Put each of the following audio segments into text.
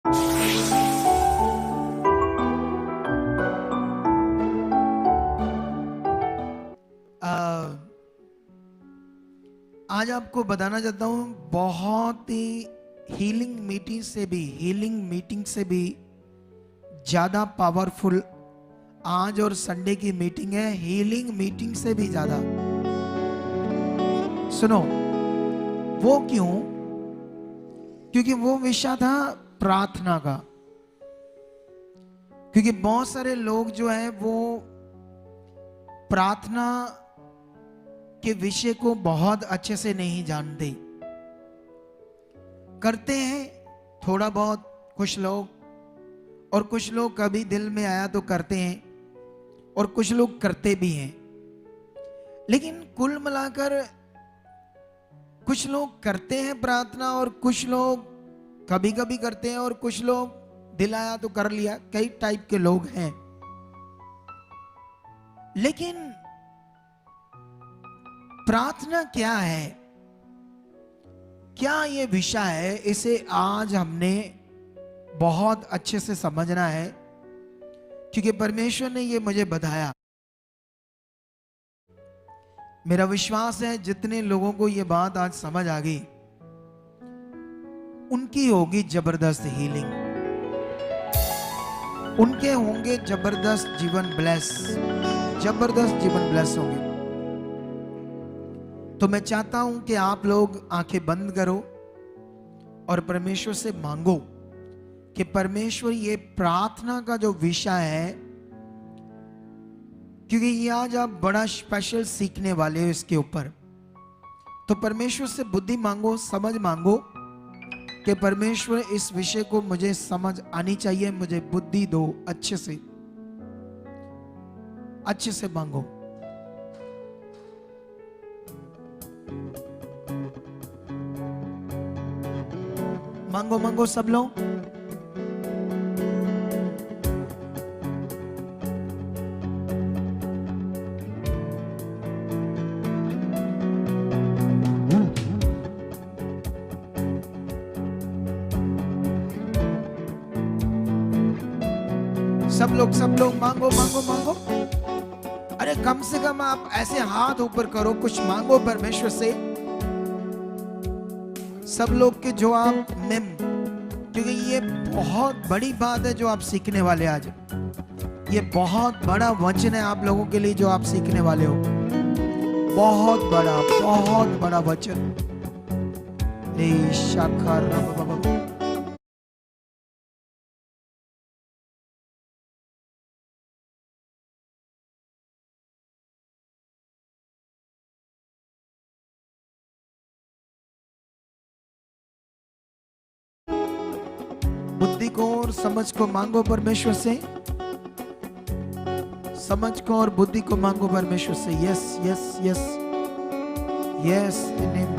आज आपको बताना चाहता हूं, बहुत ही हीलिंग मीटिंग से भी ज्यादा पावरफुल आज और संडे की मीटिंग है। हीलिंग मीटिंग से भी ज्यादा। सुनो, वो क्यों? क्योंकि वो विषय था प्रार्थना का। क्योंकि बहुत सारे लोग जो है वो प्रार्थना के विषय को बहुत अच्छे से नहीं जानते। करते हैं थोड़ा बहुत कुछ लोग, और कुछ लोग कभी दिल में आया तो करते हैं, और कुछ लोग करते भी हैं। लेकिन कुल मिलाकर कुछ लोग करते हैं प्रार्थना, और कुछ लोग कभी कभी करते हैं, और कुछ लोग दिल आया तो कर लिया। कई टाइप के लोग हैं। लेकिन प्रार्थना क्या है, क्या ये विषय है, इसे आज हमने बहुत अच्छे से समझना है। क्योंकि परमेश्वर ने ये मुझे बताया। मेरा विश्वास है जितने लोगों को ये बात आज समझ आ गई, उनकी होगी जबरदस्त हीलिंग, उनके होंगे जबरदस्त जीवन ब्लेस होंगे। तो मैं चाहता हूं कि आप लोग आंखें बंद करो और परमेश्वर से मांगो कि परमेश्वर ये प्रार्थना का जो विषय है, क्योंकि ये आज आप बड़ा स्पेशल सीखने वाले हो इसके ऊपर, तो परमेश्वर से बुद्धि मांगो, समझ मांगो कि परमेश्वर इस विषय को मुझे समझ आनी चाहिए, मुझे बुद्धि दो। अच्छे से मांगो। मांगो सब लोग। सब लोग मांगो। अरे कम से कम आप ऐसे हाथ ऊपर करो, कुछ मांगो परमेश्वर से। सब लोग के जवाब निम, क्योंकि ये बहुत बड़ी बात है जो आप सीखने वाले आज। ये बहुत बड़ा वचन है आप लोगों के लिए जो आप सीखने वाले हो। बहुत बड़ा वचन। बुद्धि को और समझ को मांगो परमेश्वर से। समझ को और बुद्धि को मांगो परमेश्वर से। Yes in name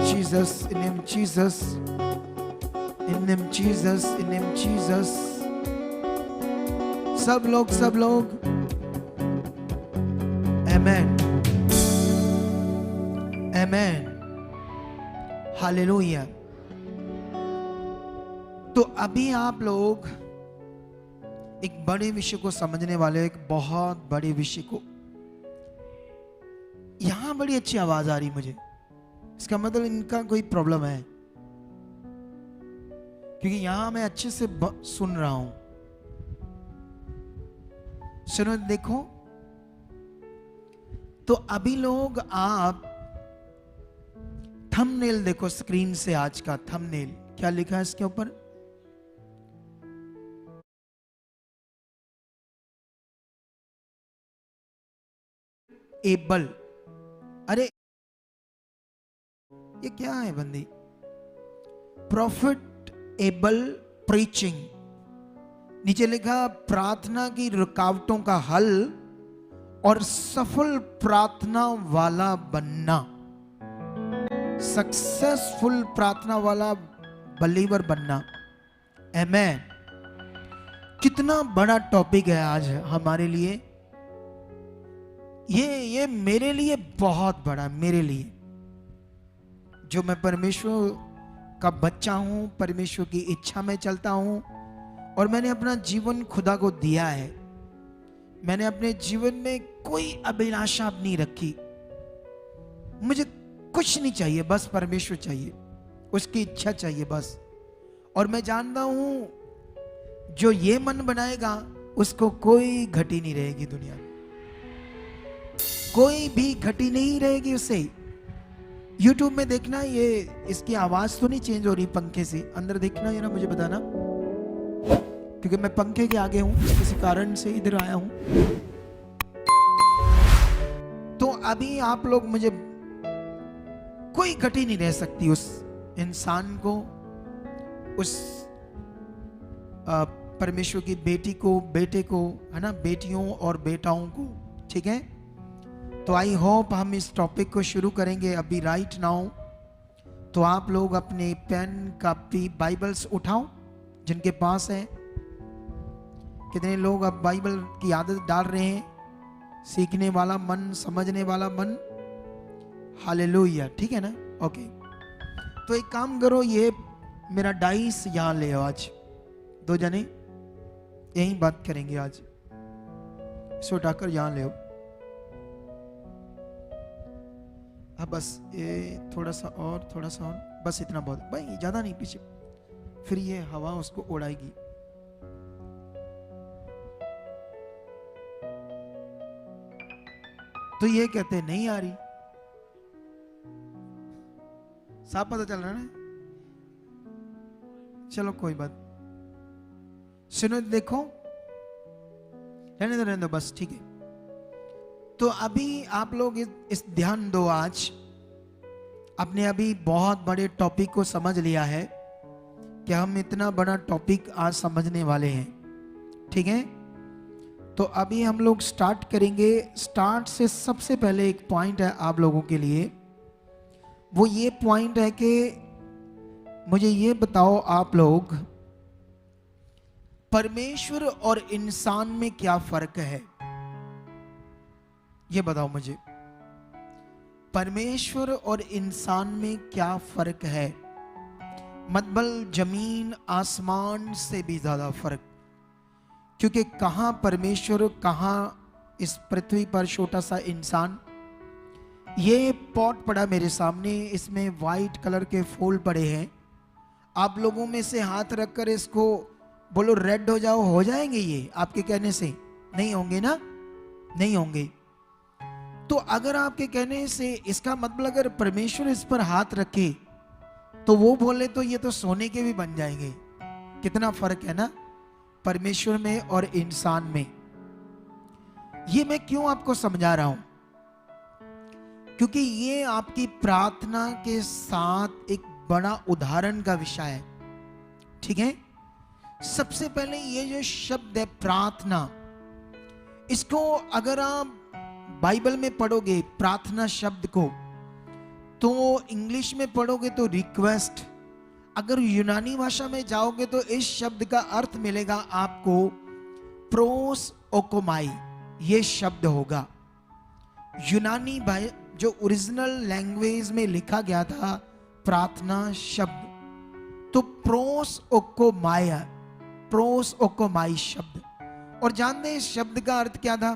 Jesus. सब लोग आमेन हालेलुया। तो अभी आप लोग एक बड़े विषय को समझने वाले, एक बहुत बड़े विषय को। यहां बड़ी अच्छी आवाज आ रही मुझे, इसका मतलब इनका कोई प्रॉब्लम है, क्योंकि यहां मैं अच्छे से सुन रहा हूं। सुनो, देखो तो अभी लोग आप थंबनेल देखो स्क्रीन से। आज का थंबनेल क्या लिखा है इसके ऊपर? एबल। अरे ये क्या है बंदी? Profit able preaching. नीचे लिखा प्रार्थना की रुकावटों का हल और सफल प्रार्थना वाला बनना। सक्सेसफुल प्रार्थना वाला बलीवर बनना। आमेन। कितना बड़ा टॉपिक है आज हमारे लिए। ये मेरे लिए बहुत बड़ा, मेरे लिए जो मैं परमेश्वर का बच्चा हूं, परमेश्वर की इच्छा में चलता हूं, और मैंने अपना जीवन खुदा को दिया है, मैंने अपने जीवन में कोई अभिलाषा नहीं रखी, मुझे कुछ नहीं चाहिए, बस परमेश्वर चाहिए, उसकी इच्छा चाहिए बस। और मैं जानता हूं जो ये मन बनाएगा उसको कोई घटी नहीं रहेगी दुनिया में, कोई भी घटी नहीं रहेगी उससे। YouTube में देखना, ये इसकी आवाज तो नहीं चेंज हो रही पंखे से, अंदर देखना जरा, मुझे बताना, क्योंकि मैं पंखे के आगे हूं, किसी कारण से इधर आया हूं। तो अभी आप लोग, मुझे कोई घटी नहीं रह सकती उस इंसान को, उस परमेश्वर की बेटी को, बेटे को, है ना, बेटियों और बेटाओं को, ठीक है। तो आई होप हम इस टॉपिक को शुरू करेंगे अभी राइट नाउ। तो आप लोग अपने पेन, कॉपी, बाइबल्स उठाओ जिनके पास है। कितने लोग अब बाइबल की आदत डाल रहे हैं? सीखने वाला मन, समझने वाला मन, हालेलुया, ठीक है ना, ओके। तो एक काम करो, ये मेरा डाइस यहाँ ले आओ, आज दो जने यही बात करेंगे आज, इसे उठाकर यहाँ ले आओ। हाँ बस ये थोड़ा सा और, थोड़ा सा और, बस इतना बहुत भाई, ज्यादा नहीं पीछे, फिर ये हवा उसको उड़ाएगी। तो ये कहते नहीं आ रही, साफ पता चल रहा है ना। चलो कोई बात, सुनो, देखो, रहने दो बस, ठीक है। तो अभी आप लोग इस ध्यान दो, आज आपने अभी बहुत बड़े टॉपिक को समझ लिया है कि हम इतना बड़ा टॉपिक आज समझने वाले हैं, ठीक है। तो अभी हम लोग स्टार्ट करेंगे। स्टार्ट से सबसे पहले एक पॉइंट है आप लोगों के लिए, वो ये पॉइंट है कि मुझे ये बताओ आप लोग, परमेश्वर और इंसान में क्या फर्क है? ये बताओ मुझे, परमेश्वर और इंसान में क्या फर्क है? मतलब जमीन आसमान से भी ज्यादा फर्क, क्योंकि कहां परमेश्वर, कहां इस पृथ्वी पर छोटा सा इंसान। ये पॉट पड़ा मेरे सामने, इसमें वाइट कलर के फूल पड़े हैं। आप लोगों में से हाथ रखकर इसको बोलो रेड हो जाओ, हो जाएंगे ये आपके कहने से? नहीं होंगे ना, नहीं होंगे। तो अगर आपके कहने से, इसका मतलब अगर परमेश्वर इस पर हाथ रखे तो वो बोले तो ये तो सोने के भी बन जाएंगे। कितना फर्क है ना परमेश्वर में और इंसान में। ये मैं क्यों आपको समझा रहा हूं? क्योंकि ये आपकी प्रार्थना के साथ एक बड़ा उदाहरण का विषय है, ठीक है। सबसे पहले ये जो शब्द है प्रार्थना, इसको अगर आप बाइबल में पढ़ोगे प्रार्थना शब्द को, तो इंग्लिश में पढ़ोगे तो रिक्वेस्ट, अगर यूनानी भाषा में जाओगे तो इस शब्द का अर्थ मिलेगा आपको प्रोस ओकोमाई, ये शब्द होगा। यूनानी जो ओरिजिनल लैंग्वेज में लिखा गया था प्रार्थना शब्द, तो प्रोस ओकोमाया, प्रोस ओकोमाई शब्द। और जानते हैं इस शब्द का अर्थ क्या था?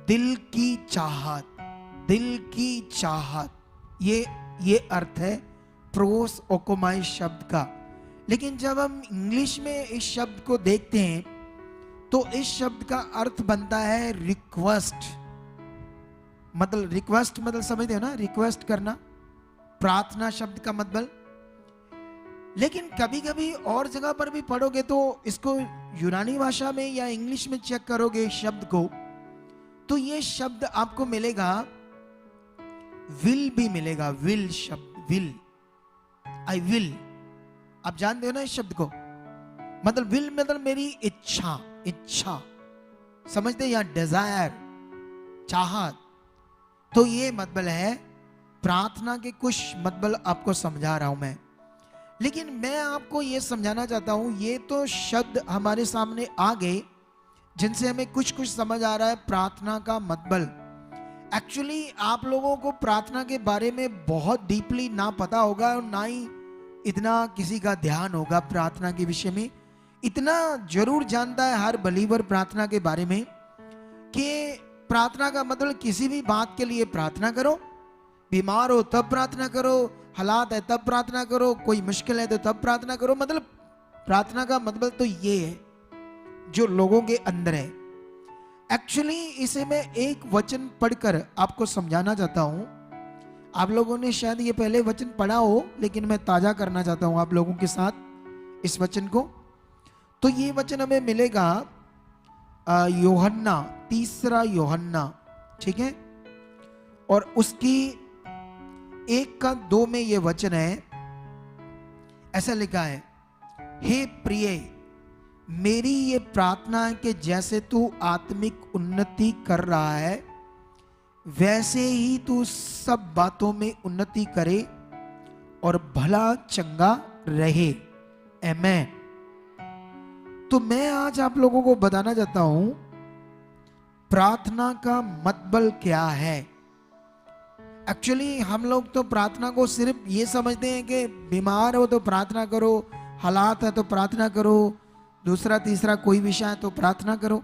दिल की चाहत, दिल की चाहत, ये अर्थ है प्रोस ओकोमाई शब्द का। लेकिन जब हम इंग्लिश में इस शब्द को देखते हैं तो इस शब्द का अर्थ बनता है रिक्वेस्ट। मतलब रिक्वेस्ट मतलब समझते हो ना, रिक्वेस्ट करना, प्रार्थना शब्द का मतलब। लेकिन कभी कभी और जगह पर भी पढ़ोगे तो इसको यूनानी भाषा में या इंग्लिश में चेक करोगे शब्द को, तो ये शब्द आपको मिलेगा विल भी मिलेगा, विल शब्द, विल, आई विल। आप जानते हो ना इस शब्द को? मतलब विल मतलब मेरी इच्छा, इच्छा समझते, या डिजायर, चाहत। तो ये मतलब है प्रार्थना के कुछ मतलब आपको समझा रहा हूं मैं। लेकिन मैं आपको ये समझाना चाहता हूं, ये तो शब्द हमारे सामने आ गए जिनसे हमें कुछ कुछ समझ आ रहा है प्रार्थना का मतलब। एक्चुअली आप लोगों को प्रार्थना के बारे में बहुत डीपली ना पता होगा और ना ही इतना किसी का ध्यान होगा प्रार्थना के विषय में, इतना जरूर जानता है हर बलीवर प्रार्थना के बारे में कि प्रार्थना का मतलब किसी भी बात के लिए प्रार्थना करो, बीमार हो तब प्रार्थना करो, हालात है तब प्रार्थना करो, कोई मुश्किल है तो तब प्रार्थना करो। मतलब प्रार्थना का मतलब तो ये है जो लोगों के अंदर है। एक्चुअली इसे मैं एक वचन पढ़कर आपको समझाना चाहता हूं। आप लोगों ने शायद ये पहले वचन पढ़ा हो, लेकिन मैं ताजा करना चाहता हूं आप लोगों के साथ इस वचन को। तो ये वचन हमें मिलेगा यूहन्ना, 3 यूहन्ना, ठीक है, और उसकी 1:2 में ये वचन है। ऐसा लिखा है, हे प्रिय, मेरी ये प्रार्थना है कि जैसे तू आत्मिक उन्नति कर रहा है वैसे ही तू सब बातों में उन्नति करे और भला चंगा रहे। आमीन। तो मैं आज आप लोगों को बताना चाहता हूं प्रार्थना का मतलब क्या है। एक्चुअली हम लोग तो प्रार्थना को सिर्फ ये समझते हैं कि बीमार हो तो प्रार्थना करो, हालात है तो प्रार्थना करो, दूसरा तीसरा कोई विषय है तो प्रार्थना करो।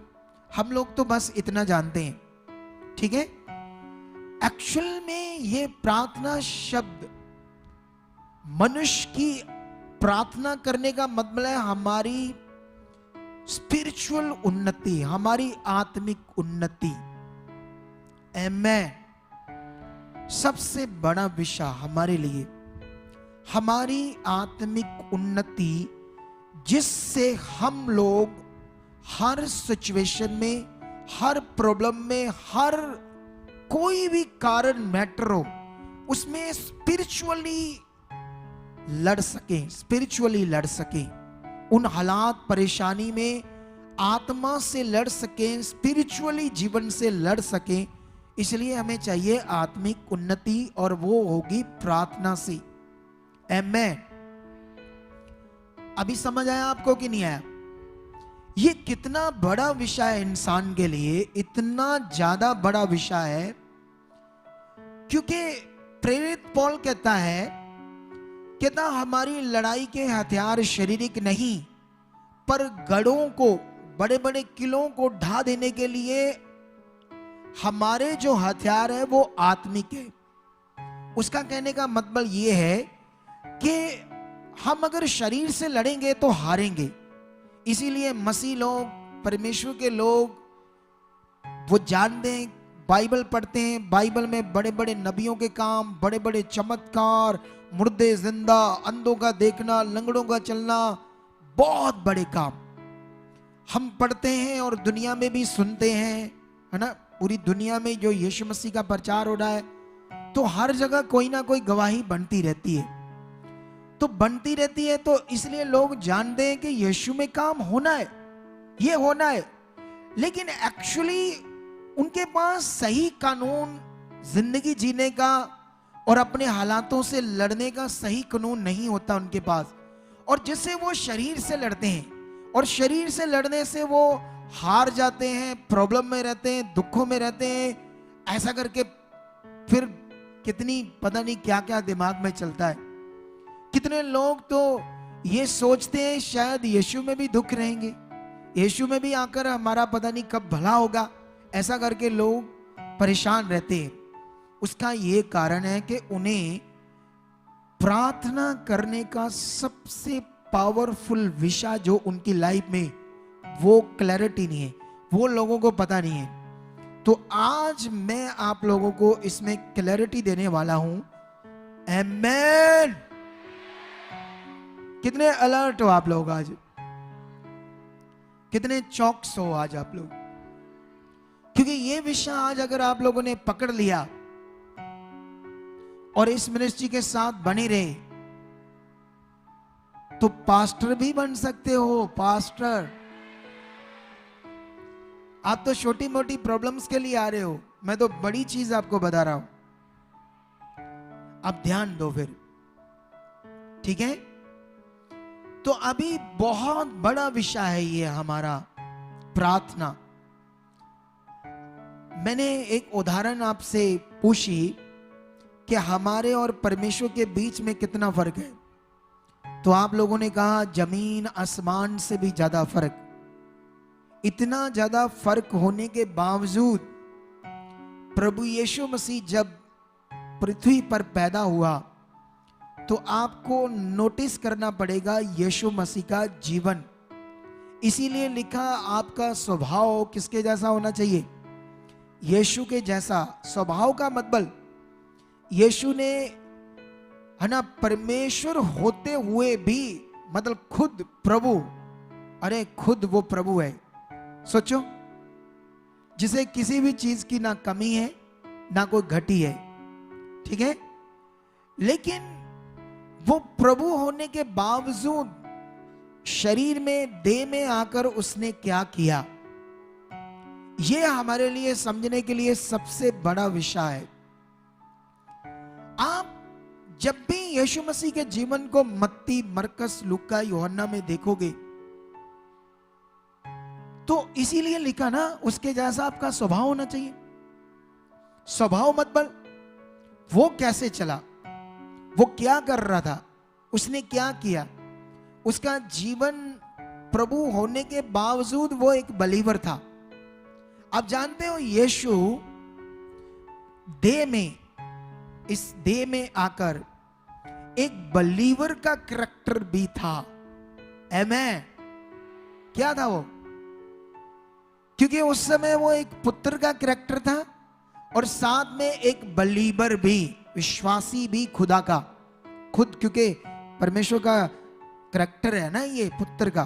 हम लोग तो बस इतना जानते हैं, ठीक है। एक्चुअल में ये प्रार्थना शब्द मनुष्य की प्रार्थना करने का मतलब है हमारी स्पिरिचुअल उन्नति, हमारी आत्मिक उन्नति। आमीन। सबसे बड़ा विषय हमारे लिए हमारी आत्मिक उन्नति, जिससे हम लोग हर सिचुएशन में, हर प्रॉब्लम में, हर कोई भी कारण मैटर हो उसमें स्पिरिचुअली लड़ सकें, स्पिरिचुअली लड़ सकें, उन हालात परेशानी में आत्मा से लड़ सकें, स्पिरिचुअली जीवन से लड़ सकें। इसलिए हमें चाहिए आत्मिक उन्नति और वो होगी प्रार्थना से। आमीन। अभी समझ आया आपको कि नहीं आया? ये कितना बड़ा विषय है इंसान के लिए, इतना ज्यादा बड़ा विषय है, क्योंकि प्रेरित पौल कहता हमारी लड़ाई के हथियार शारीरिक नहीं, पर गढ़ों को, बड़े बड़े किलों को ढा देने के लिए हमारे जो हथियार है वो आत्मिक है। उसका कहने का मतलब ये है कि हम अगर शरीर से लड़ेंगे तो हारेंगे। इसीलिए मसीह लोग, परमेश्वर के लोग, वो जानते हैं, बाइबल पढ़ते हैं, बाइबल में बड़े बड़े नबियों के काम, बड़े बड़े चमत्कार, मुर्दे जिंदा, अंधों का देखना, लंगड़ों का चलना, बहुत बड़े काम हम पढ़ते हैं और दुनिया में भी सुनते हैं, है ना। पूरी दुनिया में जो यीशु मसीह का प्रचार हो रहा है, तो हर जगह कोई ना कोई गवाही बनती रहती है, तो बनती रहती है। तो इसलिए लोग जानते हैं कि यीशु में काम होना है, ये होना है, लेकिन एक्चुअली उनके पास सही कानून जिंदगी जीने का और अपने हालातों से लड़ने का सही कानून नहीं होता उनके पास। और जिससे वो शरीर से लड़ते हैं, और शरीर से लड़ने से वो हार जाते हैं, प्रॉब्लम में रहते हैं, दुखों में रहते हैं। ऐसा करके फिर कितनी पता नहीं क्या क्या दिमाग में चलता है। कितने लोग तो ये सोचते हैं शायद यीशु में भी दुख रहेंगे, यीशु में भी आकर हमारा पता नहीं कब भला होगा। ऐसा करके लोग परेशान रहते हैं। उसका ये कारण है कि उन्हें प्रार्थना करने का सबसे पावरफुल विषय जो उनकी लाइफ में, वो क्लैरिटी नहीं है, वो लोगों को पता नहीं है। तो आज मैं आप लोगों को इसमें क्लैरिटी देने वाला हूं। आमीन। कितने अलर्ट हो आप लोग आज? कितने चौकस हो आज आप लोग? क्योंकि ये विषय आज अगर आप लोगों ने पकड़ लिया और इस मिनिस्ट्री के साथ बने रहे, तो पास्टर भी बन सकते हो। पास्टर, आप तो छोटी मोटी प्रॉब्लम्स के लिए आ रहे हो, मैं तो बड़ी चीज आपको बता रहा हूं। आप ध्यान दो फिर, ठीक है। तो अभी बहुत बड़ा विषय है ये हमारा प्रार्थना। मैंने एक उदाहरण आपसे पूछी कि हमारे और परमेश्वर के बीच में कितना फर्क है, तो आप लोगों ने कहा जमीन आसमान से भी ज्यादा फर्क। इतना ज्यादा फर्क होने के बावजूद प्रभु यीशु मसीह जब पृथ्वी पर पैदा हुआ तो आपको नोटिस करना पड़ेगा यीशु मसीह का जीवन। इसीलिए लिखा आपका स्वभाव किसके जैसा होना चाहिए? यीशु के जैसा। स्वभाव का मतलब यीशु ने, है ना, परमेश्वर होते हुए भी, मतलब खुद प्रभु, अरे खुद वो प्रभु है। सोचो, जिसे किसी भी चीज की ना कमी है ना कोई घटी है, ठीक है, लेकिन वो प्रभु होने के बावजूद शरीर में, देह में आकर उसने क्या किया, ये हमारे लिए समझने के लिए सबसे बड़ा विषय है। आप जब भी यीशु मसीह के जीवन को मत्ती, मरकस, लूका, यूहन्ना में देखोगे तो इसीलिए लिखा ना, उसके जैसा आपका स्वभाव होना चाहिए। स्वभाव मतलब वो कैसे चला, वो क्या कर रहा था, उसने क्या किया, उसका जीवन प्रभु होने के बावजूद वो एक बलीवर था। आप जानते हो यीशु देह में, इस देह में आकर एक बलीवर का करैक्टर भी था। आमेन। क्या था वो? क्योंकि उस समय वो एक पुत्र का करैक्टर था और साथ में एक बलीवर भी, विश्वासी भी खुदा का, खुद, क्योंकि परमेश्वर का करैक्टर है ना ये पुत्र का।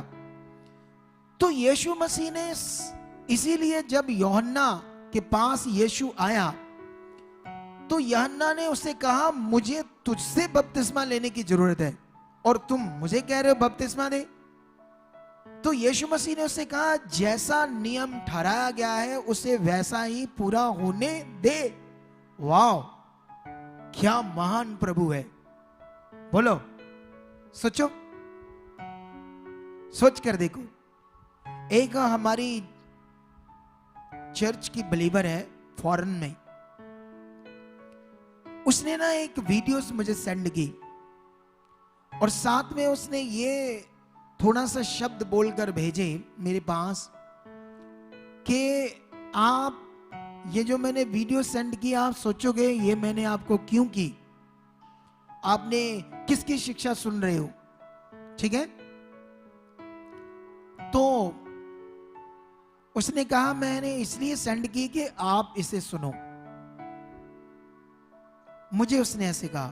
तो यीशु मसीह ने, इसीलिए जब यूहन्ना के पास यीशु आया तो यूहन्ना ने उससे कहा मुझे तुझसे बपतिस्मा लेने की जरूरत है और तुम मुझे कह रहे हो बपतिस्मा दे। तो यीशु मसीह ने उससे कहा जैसा नियम ठहराया गया है उसे वैसा ही पूरा होने दे। वाह, क्या महान प्रभु है। बोलो, सोचो, सोच कर देखो। एक हमारी चर्च की बिलीवर है फॉरेन में, उसने ना एक वीडियोस मुझे सेंड की और साथ में उसने ये थोड़ा सा शब्द बोलकर भेजे मेरे पास कि आप ये जो मैंने वीडियो सेंड की, आप सोचोगे ये मैंने आपको क्यों की, आपने किसकी शिक्षा सुन रहे हो, ठीक है। तो उसने कहा मैंने इसलिए सेंड की कि आप इसे सुनो। मुझे उसने ऐसे कहा,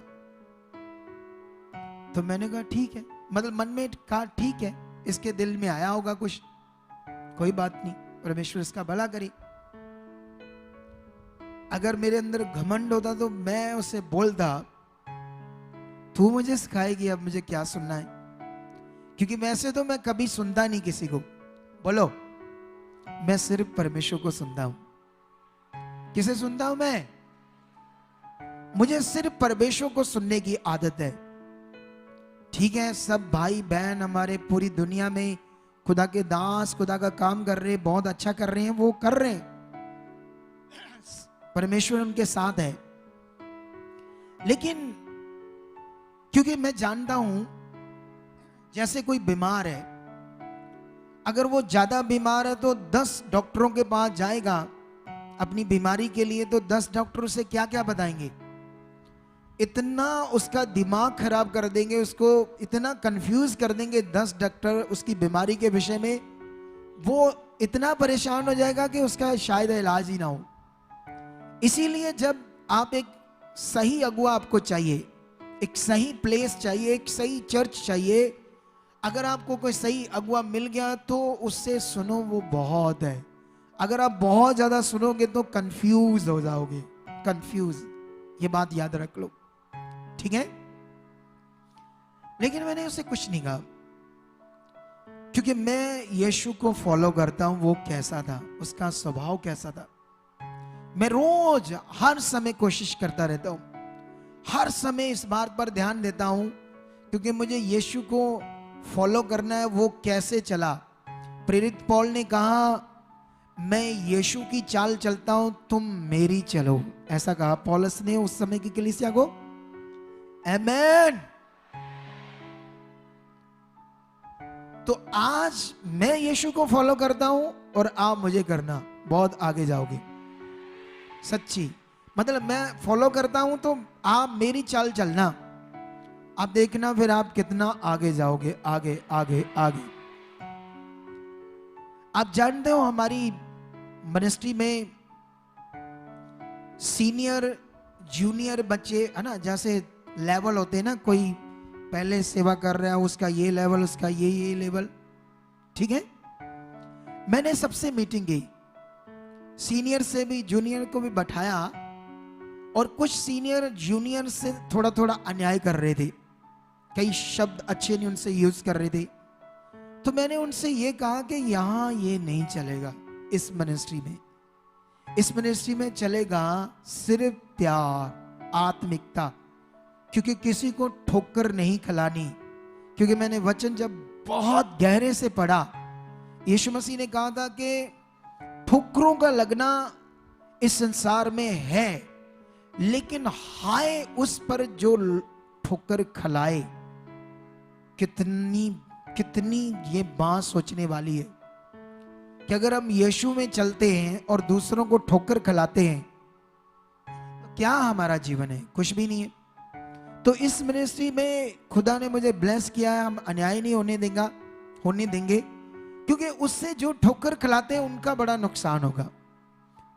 तो मैंने कहा ठीक है, मतलब मन में कहा ठीक है, इसके दिल में आया होगा कुछ, कोई बात नहीं, परमेश्वर इसका भला करे। अगर मेरे अंदर घमंड होता तो मैं उसे बोलता तू मुझे सिखाएगी अब मुझे क्या सुनना है, क्योंकि वैसे तो मैं कभी सुनता नहीं किसी को। बोलो, मैं सिर्फ परमेश्वर को सुनता हूं। किसे सुनता हूं मैं? मुझे सिर्फ परमेश्वर को सुनने की आदत है। ठीक है, सब भाई बहन हमारे पूरी दुनिया में खुदा के दास खुदा का काम कर रहे, बहुत अच्छा कर रहे हैं, वो कर रहे हैं, परमेश्वर उनके साथ है। लेकिन क्योंकि मैं जानता हूं, जैसे कोई बीमार है, अगर वो ज्यादा बीमार है तो 10 डॉक्टरों के पास जाएगा अपनी बीमारी के लिए, तो 10 डॉक्टर उसे क्या क्या बताएंगे, इतना उसका दिमाग खराब कर देंगे, उसको इतना कंफ्यूज कर देंगे 10 डॉक्टर उसकी बीमारी के विषय में, वो इतना परेशान हो जाएगा कि उसका शायद इलाज ही ना हो। इसीलिए जब आप एक सही अगुआ आपको चाहिए, एक सही प्लेस चाहिए, एक सही चर्च चाहिए, अगर आपको कोई सही अगुआ मिल गया तो उससे सुनो, वो बहुत है। अगर आप बहुत ज्यादा सुनोगे तो कंफ्यूज हो जाओगे, कंफ्यूज, ये बात याद रख लो, ठीक है। लेकिन मैंने उसे कुछ नहीं कहा, क्योंकि मैं यीशु को फॉलो करता हूं, वो कैसा था, उसका स्वभाव कैसा था, मैं रोज हर समय कोशिश करता रहता हूं, हर समय इस बात पर ध्यान देता हूं, क्योंकि मुझे यीशु को फॉलो करना है, वो कैसे चला। प्रेरित पौल ने कहा मैं यीशु की चाल चलता हूं, तुम मेरी चलो, ऐसा कहा पौलुस ने उस समय की कलीसिया को। आमेन। तो आज मैं यीशु को फॉलो करता हूं और आप मुझे करना, बहुत आगे जाओगे। सच्ची मतलब मैं फॉलो करता हूं तो आप मेरी चाल चलना, आप देखना फिर आप कितना आगे जाओगे, आगे आगे आगे। आप जानते हो हमारी मिनिस्ट्री में सीनियर जूनियर बच्चे है ना, जैसे लेवल होते हैं ना, कोई पहले सेवा कर रहा है उसका ये लेवल, उसका ये लेवल, ठीक है। मैंने सबसे मीटिंग की, सीनियर से भी जूनियर को भी बैठाया, और कुछ सीनियर जूनियर से थोड़ा थोड़ा अन्याय कर रहे थे, कई शब्द अच्छे नहीं उनसे यूज कर रहे थे। तो मैंने उनसे ये कहा कि यहां ये नहीं चलेगा, इस मिनिस्ट्री में, इस मिनिस्ट्री में चलेगा सिर्फ प्यार, आत्मिकता, क्योंकि किसी को ठोकर नहीं खिलानी। क्योंकि मैंने वचन जब बहुत गहरे से पढ़ा, यीशु मसीह ने कहा था कि ठोकरों का लगना इस संसार में है, लेकिन हाय उस पर जो ठोकर खिलाए। कितनी कितनी ये बात सोचने वाली है कि अगर हम यीशु में चलते हैं और दूसरों को ठोकर खिलाते हैं तो क्या हमारा जीवन है? कुछ भी नहीं है। तो इस मिनिस्ट्री में खुदा ने मुझे ब्लेस किया है, हम अन्याय नहीं होने देंगे, क्योंकि उससे जो ठोकर खिलाते हैं उनका बड़ा नुकसान होगा।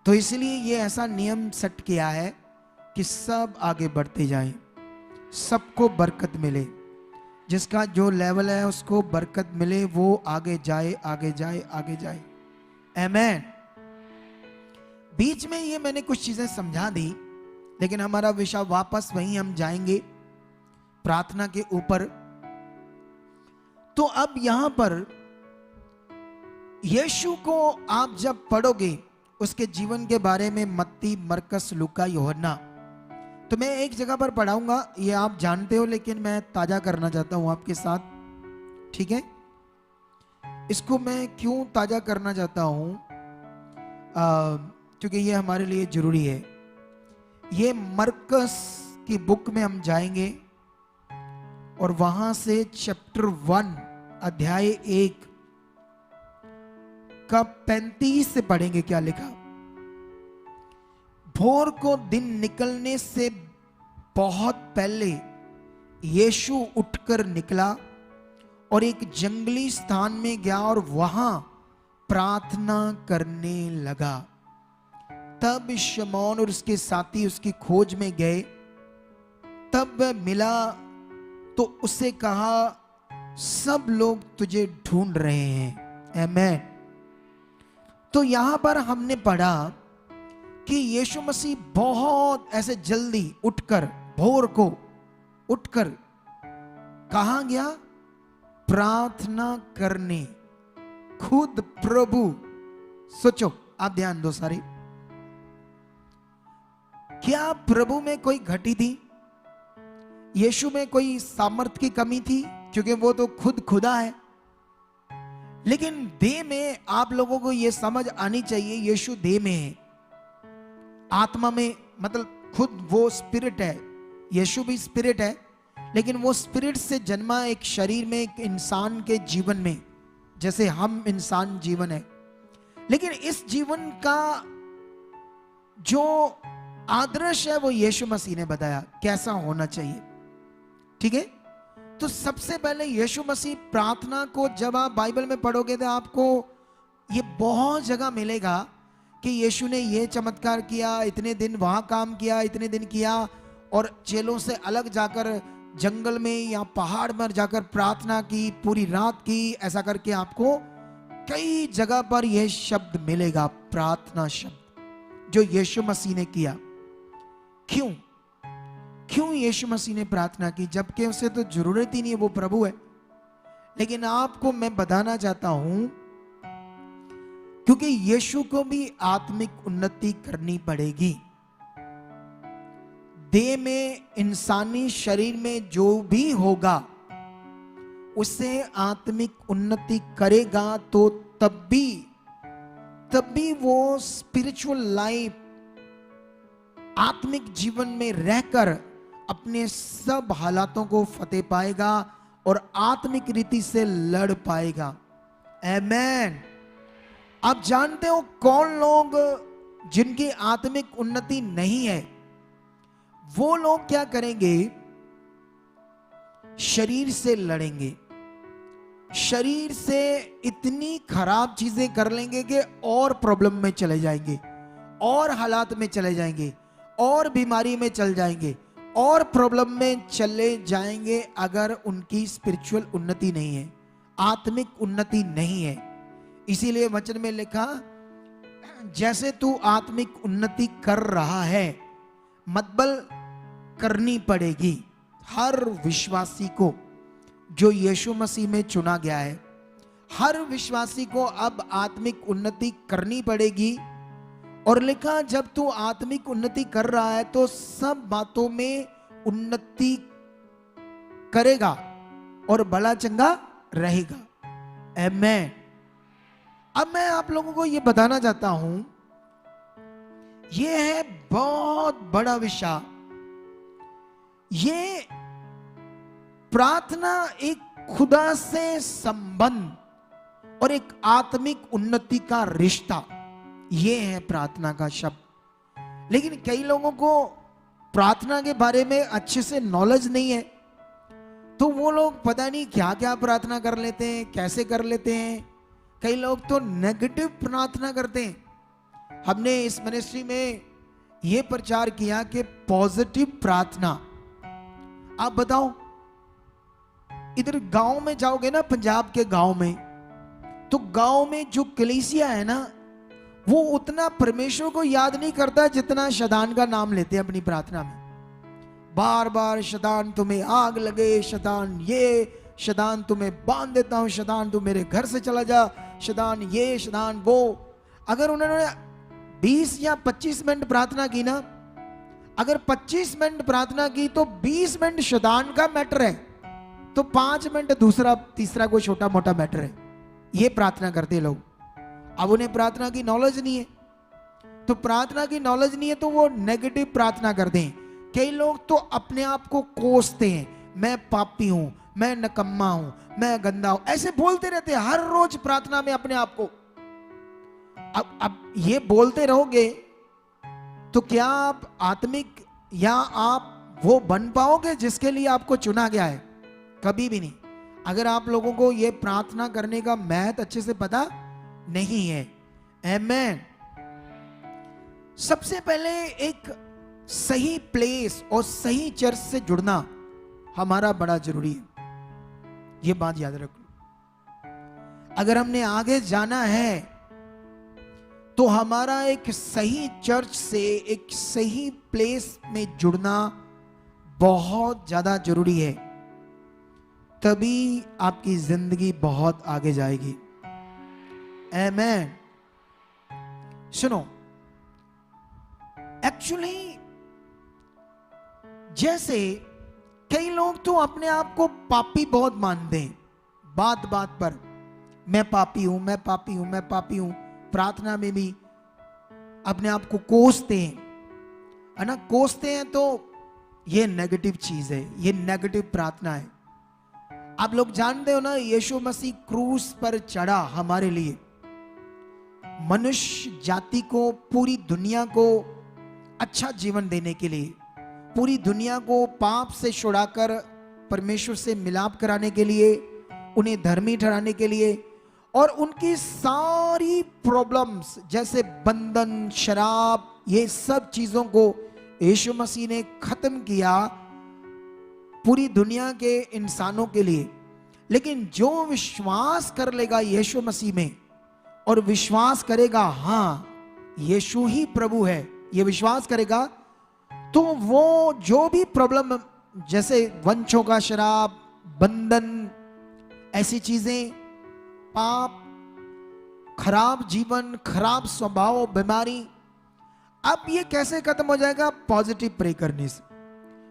तो इसलिए ये ऐसा नियम सेट किया है कि सब आगे बढ़ते जाएं, सबको बरकत मिले, जिसका जो लेवल है उसको बरकत मिले, वो आगे जाए आगे जाए आगे जाए। आमीन। बीच में ये मैंने कुछ चीजें समझा दी, लेकिन हमारा विषय वापस वहीं हम जाएंगे, प्रार्थना के ऊपर। तो अब यहां पर यीशु को आप जब पढ़ोगे, उसके जीवन के बारे में, मत्ती, मरकस, लूका, यूहन्ना, तो मैं एक जगह पर पढ़ाऊंगा, ये आप जानते हो, लेकिन मैं ताजा करना चाहता हूं आपके साथ, ठीक है। इसको मैं क्यों ताजा करना चाहता हूं? क्योंकि ये हमारे लिए जरूरी है। ये मरकस की बुक में हम जाएंगे और वहां से चैप्टर 1 अध्याय 1 का 35 से पढ़ेंगे। क्या लिखा? भोर को दिन निकलने से बहुत पहले यीशु उठकर निकला और एक जंगली स्थान में गया और वहां प्रार्थना करने लगा। तब शमौन और उसके साथी उसकी खोज में गए। तब वह मिला तो उसे कहा, सब लोग तुझे ढूंढ रहे हैं। आमीन। तो यहां पर हमने पढ़ा कि यीशु मसीह बहुत ऐसे जल्दी उठकर, भोर को उठकर कहां गया? प्रार्थना करने। खुद प्रभु, सोचो, आप ध्यान दो सारे, क्या प्रभु में कोई घटी थी? यीशु में कोई सामर्थ की कमी थी? क्योंकि वो तो खुद खुदा है। लेकिन देह में आप लोगों को यह समझ आनी चाहिए, यीशु देह में है, आत्मा में, मतलब खुद वो स्पिरिट है। यीशु भी स्पिरिट है, लेकिन वो स्पिरिट से जन्मा एक शरीर में, एक इंसान के जीवन में, जैसे हम इंसान जीवन है। लेकिन इस जीवन का जो आदर्श है वो यीशु मसीह ने बताया कैसा होना चाहिए, ठीक है। तो सबसे पहले यीशु मसीह प्रार्थना को, जब आप बाइबल में पढ़ोगे तो आपको ये बहुत जगह मिलेगा कि यीशु ने ये चमत्कार किया, इतने दिन वहां काम किया, इतने दिन किया, और चेलों से अलग जाकर जंगल में या पहाड़ पर जाकर प्रार्थना की, पूरी रात की, ऐसा करके आपको कई जगह पर यह शब्द मिलेगा, प्रार्थना शब्द, जो यीशु मसीह ने किया। क्यों यीशु मसीह ने प्रार्थना की? जबकि उसे तो जरूरत ही नहीं है, वो प्रभु है। लेकिन आपको मैं बताना चाहता हूं, क्योंकि यीशु को भी आत्मिक उन्नति करनी पड़ेगी। देह में, इंसानी शरीर में जो भी होगा उसे आत्मिक उन्नति करेगा, तो तब भी वो स्पिरिचुअल लाइफ, आत्मिक जीवन में रहकर अपने सब हालातों को फतेह पाएगा और आत्मिक रीति से लड़ पाएगा। आमेन। आप जानते हो कौन लोग जिनकी आत्मिक उन्नति नहीं है, वो लोग क्या करेंगे? शरीर से लड़ेंगे, शरीर से इतनी खराब चीजें कर लेंगे कि और प्रॉब्लम में चले जाएंगे, और हालात में चले जाएंगे, और बीमारी में चल जाएंगे, और प्रॉब्लम में चले जाएंगे अगर उनकी स्पिरिचुअल उन्नति नहीं है, आत्मिक उन्नति नहीं है। इसीलिए वचन में लिखा, जैसे तू आत्मिक उन्नति कर रहा है, मतबल करनी पड़ेगी हर विश्वासी को जो यीशु मसीह में चुना गया है। हर विश्वासी को अब आत्मिक उन्नति करनी पड़ेगी। और लिखा, जब तू आत्मिक उन्नति कर रहा है तो सब बातों में उन्नति करेगा और भला चंगा रहेगा। आमेन। अब मैं आप लोगों को यह बताना चाहता हूं, यह है बहुत बड़ा विषय। ये प्रार्थना एक खुदा से संबंध और एक आत्मिक उन्नति का रिश्ता, ये है प्रार्थना का शब्द। लेकिन कई लोगों को प्रार्थना के बारे में अच्छे से नॉलेज नहीं है, तो वो लोग पता नहीं क्या क्या प्रार्थना कर लेते हैं, कैसे कर लेते हैं। कई लोग तो नेगेटिव प्रार्थना करते हैं। हमने इस मिनिस्ट्री में ये प्रचार किया कि पॉजिटिव प्रार्थना। आप बताओ, इधर गांव में जाओगे ना, पंजाब के गांव में, तो गांव में जो कलीसिया है ना, वो उतना परमेश्वर को याद नहीं करता जितना शैतान का नाम लेते हैं अपनी प्रार्थना में। बार बार शैतान तुम्हें आग लगे, शैतान ये, शैतान तुम्हें बांध देता हूं, शैतान तू मेरे घर से चला जा, शैतान ये, शैतान वो। अगर उन्होंने 20 या 25 मिनट प्रार्थना की ना, अगर 25 मिनट प्रार्थना की तो 20 मिनट शैतान का मैटर है, तो 5 मिनट दूसरा तीसरा कोई छोटा मोटा मैटर है। ये प्रार्थना करते लोग। अब उन्हें प्रार्थना की नॉलेज नहीं है, तो प्रार्थना की नॉलेज नहीं है तो वो नेगेटिव प्रार्थना करते हैं। कई लोग तो अपने आप को कोसते हैं, मैं पापी हूं, मैं नकम्मा हूं, मैं गंदा हूं, ऐसे बोलते रहते हैं हर रोज प्रार्थना में अपने आप को। अब ये बोलते रहोगे तो क्या आप आत्मिक या आप वो बन पाओगे जिसके लिए आपको चुना गया है? कभी भी नहीं। अगर आप लोगों को ये प्रार्थना करने का महत्व अच्छे से पता नहीं है। आमेन। सबसे पहले एक सही प्लेस और सही चर्च से जुड़ना हमारा बड़ा जरूरी है। ये बात याद रखो। अगर हमने आगे जाना है तो हमारा एक सही चर्च से, एक सही प्लेस में जुड़ना बहुत ज्यादा जरूरी है। तभी आपकी जिंदगी बहुत आगे जाएगी। आमेन। सुनो, एक्चुअली जैसे कई लोग तो अपने आप को पापी बहुत मानते हैं, बात बात पर मैं पापी हूं, मैं पापी हूं, मैं पापी हूं। प्रार्थना में भी अपने आप को कोसते हैं, है ना? कोसते हैं तो ये नेगेटिव चीज है, ये नेगेटिव प्रार्थना है। आप लोग जानते हो ना, यीशु मसीह क्रूस पर चढ़ा हमारे लिए, मनुष्य जाति को, पूरी दुनिया को अच्छा जीवन देने के लिए, पूरी दुनिया को पाप से छुड़ाकर परमेश्वर से मिलाप कराने के लिए, उन्हें धर्मी ठहराने के लिए, और उनकी सारी प्रॉब्लम्स जैसे बंधन, शराब, ये सब चीजों को यीशु मसीह ने खत्म किया पूरी दुनिया के इंसानों के लिए। लेकिन जो विश्वास कर लेगा यीशु मसीह में और विश्वास करेगा हाँ यीशु ही प्रभु है, ये विश्वास करेगा, तो वो जो भी प्रॉब्लम, जैसे वंशों का शराब, बंधन, ऐसी चीजें, पाप, खराब जीवन, खराब स्वभाव, बीमारी, अब ये कैसे खत्म हो जाएगा? पॉजिटिव प्रे करने से।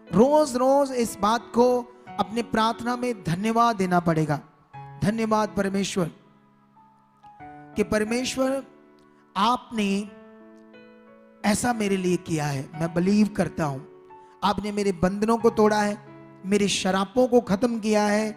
रोज रोज इस बात को अपने प्रार्थना में धन्यवाद देना पड़ेगा। धन्यवाद परमेश्वर कि परमेश्वर आपने ऐसा मेरे लिए किया है, मैं बिलीव करता हूं। आपने मेरे बंधनों को तोड़ा है, मेरे शरापों को खत्म किया है,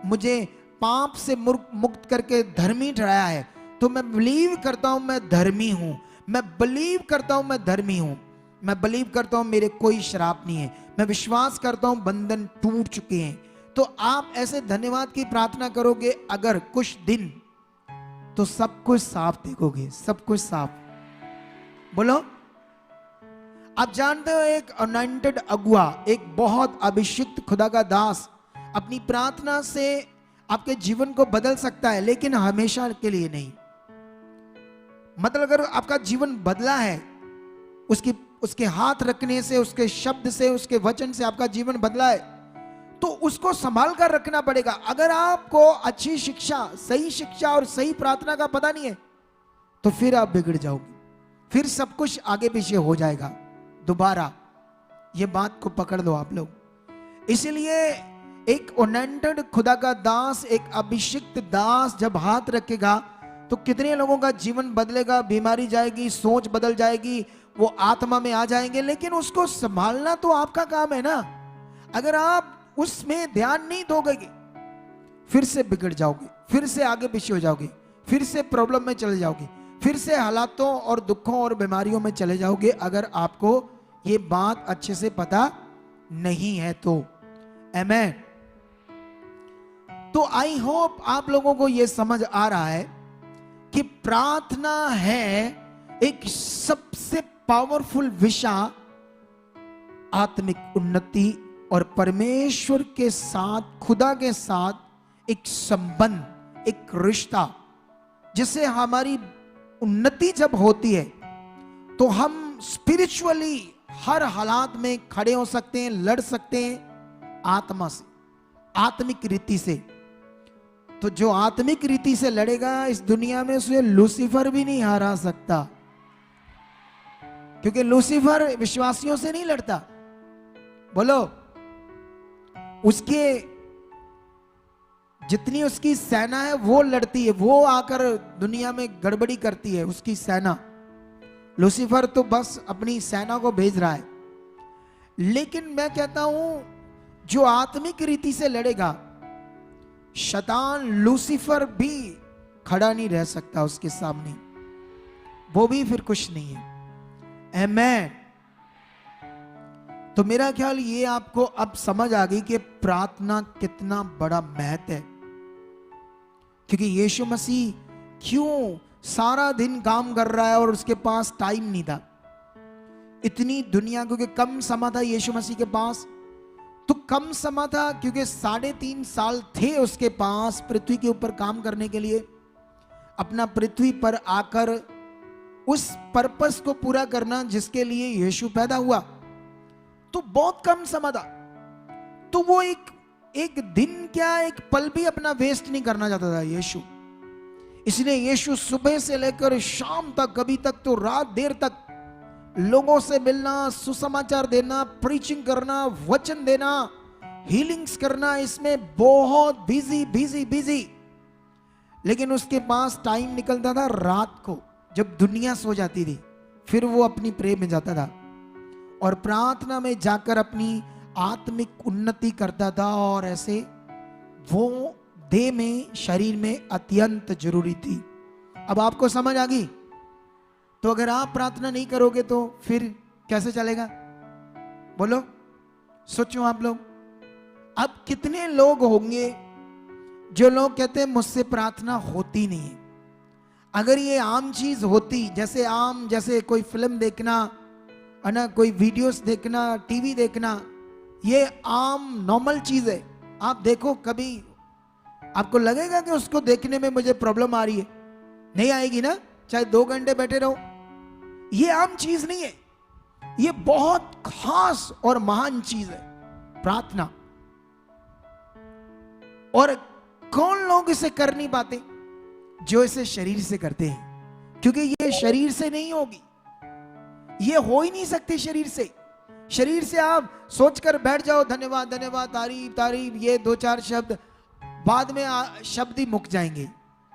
मुझे पाप से मुक्त करके धर्मी ठहराया है, तो मैं बिलीव करता हूं मैं धर्मी हूं, मैं बिलीव करता हूं मैं धर्मी हूं, मैं बिलीव करता हूं मेरे कोई श्राप नहीं है, मैं विश्वास करता हूं बंधन टूट चुके हैं। तो आप ऐसे धन्यवाद की प्रार्थना करोगे अगर कुछ दिन, तो सब कुछ साफ देखोगे, सब कुछ साफ। बोलो। आप जानते हो एक अनॉइंटेड अगुआ, एक बहुत अभिषिक्त खुदा का दास अपनी प्रार्थना से आपके जीवन को बदल सकता है, लेकिन हमेशा के लिए नहीं। मतलब अगर आपका जीवन बदला है, उसके हाथ रखने से, उसके शब्द से, उसके वचन से आपका जीवन बदला है, तो उसको संभाल कर रखना पड़ेगा। अगर आपको अच्छी शिक्षा, सही शिक्षा और सही प्रार्थना का पता नहीं है, तो फिर आप बिगड़ जाओगे, फिर सब कुछ आगे पीछे हो जाएगा दोबारा। ये बात को पकड़ लो आप लोग। इसलिए एक अनॉइंटेड खुदा का दास, एक अभिषिक्त दास जब हाथ रखेगा तो कितने लोगों का जीवन बदलेगा, बीमारी जाएगी, सोच बदल जाएगी, वो आत्मा में आ जाएंगे। लेकिन उसको संभालना तो आपका काम है ना। अगर आप उसमें ध्यान नहीं दोगे, फिर से बिगड़ जाओगे, फिर से आगे पीछे हो जाओगे, फिर से प्रॉब्लम में चले जाओगे, फिर से हालातों और दुखों और बीमारियों में चले जाओगे, अगर आपको ये बात अच्छे से पता नहीं है तो। आमेन। तो आई होप आप लोगों को यह समझ आ रहा है कि प्रार्थना है एक सबसे पावरफुल विषय आत्मिक उन्नति और परमेश्वर के साथ, खुदा के साथ एक संबंध, एक रिश्ता, जिससे हमारी उन्नति जब होती है तो हम स्पिरिचुअली हर हालात में खड़े हो सकते हैं, लड़ सकते हैं आत्मा से, आत्मिक रीति से। तो जो आत्मिक रीति से लड़ेगा इस दुनिया में, उसे लूसीफर भी नहीं हरा सकता, क्योंकि लूसीफर विश्वासियों से नहीं लड़ता। बोलो। उसके जितनी उसकी सेना है वो लड़ती है, वो आकर दुनिया में गड़बड़ी करती है उसकी सेना। लूसीफर तो बस अपनी सेना को भेज रहा है। लेकिन मैं कहता हूं जो आत्मिक रीति से लड़ेगा, शैतान लूसीफर भी खड़ा नहीं रह सकता उसके सामने, वो भी फिर कुछ नहीं है। आमेन। तो मेरा ख्याल ये आपको अब समझ आ गई कि प्रार्थना कितना बड़ा महत्व है। क्योंकि यीशु मसीह क्यों सारा दिन काम कर रहा है और उसके पास टाइम नहीं था। इतनी दुनिया, क्योंकि कम समय था यीशु मसीह के पास, तो कम समय था क्योंकि 3.5 साल थे उसके पास पृथ्वी के ऊपर काम करने के लिए, अपना पृथ्वी पर आकर उस पर्पस को पूरा करना जिसके लिए यीशु पैदा हुआ। तो बहुत कम समय था। तो वो एक दिन क्या, एक पल भी अपना वेस्ट नहीं करना चाहता था यीशु। इसलिए यीशु सुबह से लेकर शाम तक, कभी तक तो रात देर तक लोगों से मिलना, सुसमाचार देना, प्रीचिंग करना, वचन देना, हीलिंग्स करना, इसमें बहुत बिजी। लेकिन उसके पास टाइम निकलता था रात को, जब दुनिया सो जाती थी, फिर वो अपनी प्रेम में जाता था और प्रार्थना में जाकर अपनी आत्मिक उन्नति करता था। और ऐसे वो देह में, शरीर में अत्यंत जरूरी थी। अब आपको समझ आ गई? तो अगर आप प्रार्थना नहीं करोगे तो फिर कैसे चलेगा? बोलो, सोचो आप लोग। अब कितने लोग होंगे जो लोग कहते हैं मुझसे प्रार्थना होती नहीं है। अगर ये आम चीज होती, जैसे कोई फिल्म देखना है ना, कोई वीडियोस देखना, टीवी देखना, ये आम नॉर्मल चीज है। आप देखो, कभी आपको लगेगा कि उसको देखने में मुझे प्रॉब्लम आ रही है? नहीं आएगी ना, चाहे 2 घंटे बैठे रहो। ये आम चीज नहीं है, ये बहुत खास और महान चीज है प्रार्थना। और कौन लोग इसे कर नहीं पाते? जो इसे शरीर से करते हैं, क्योंकि ये शरीर से नहीं होगी, ये हो ही नहीं सकती शरीर से। शरीर से आप सोचकर बैठ जाओ धन्यवाद धन्यवाद, तारीफ तारीफ, ये 2-4 शब्द, बाद में शब्द ही मुक जाएंगे।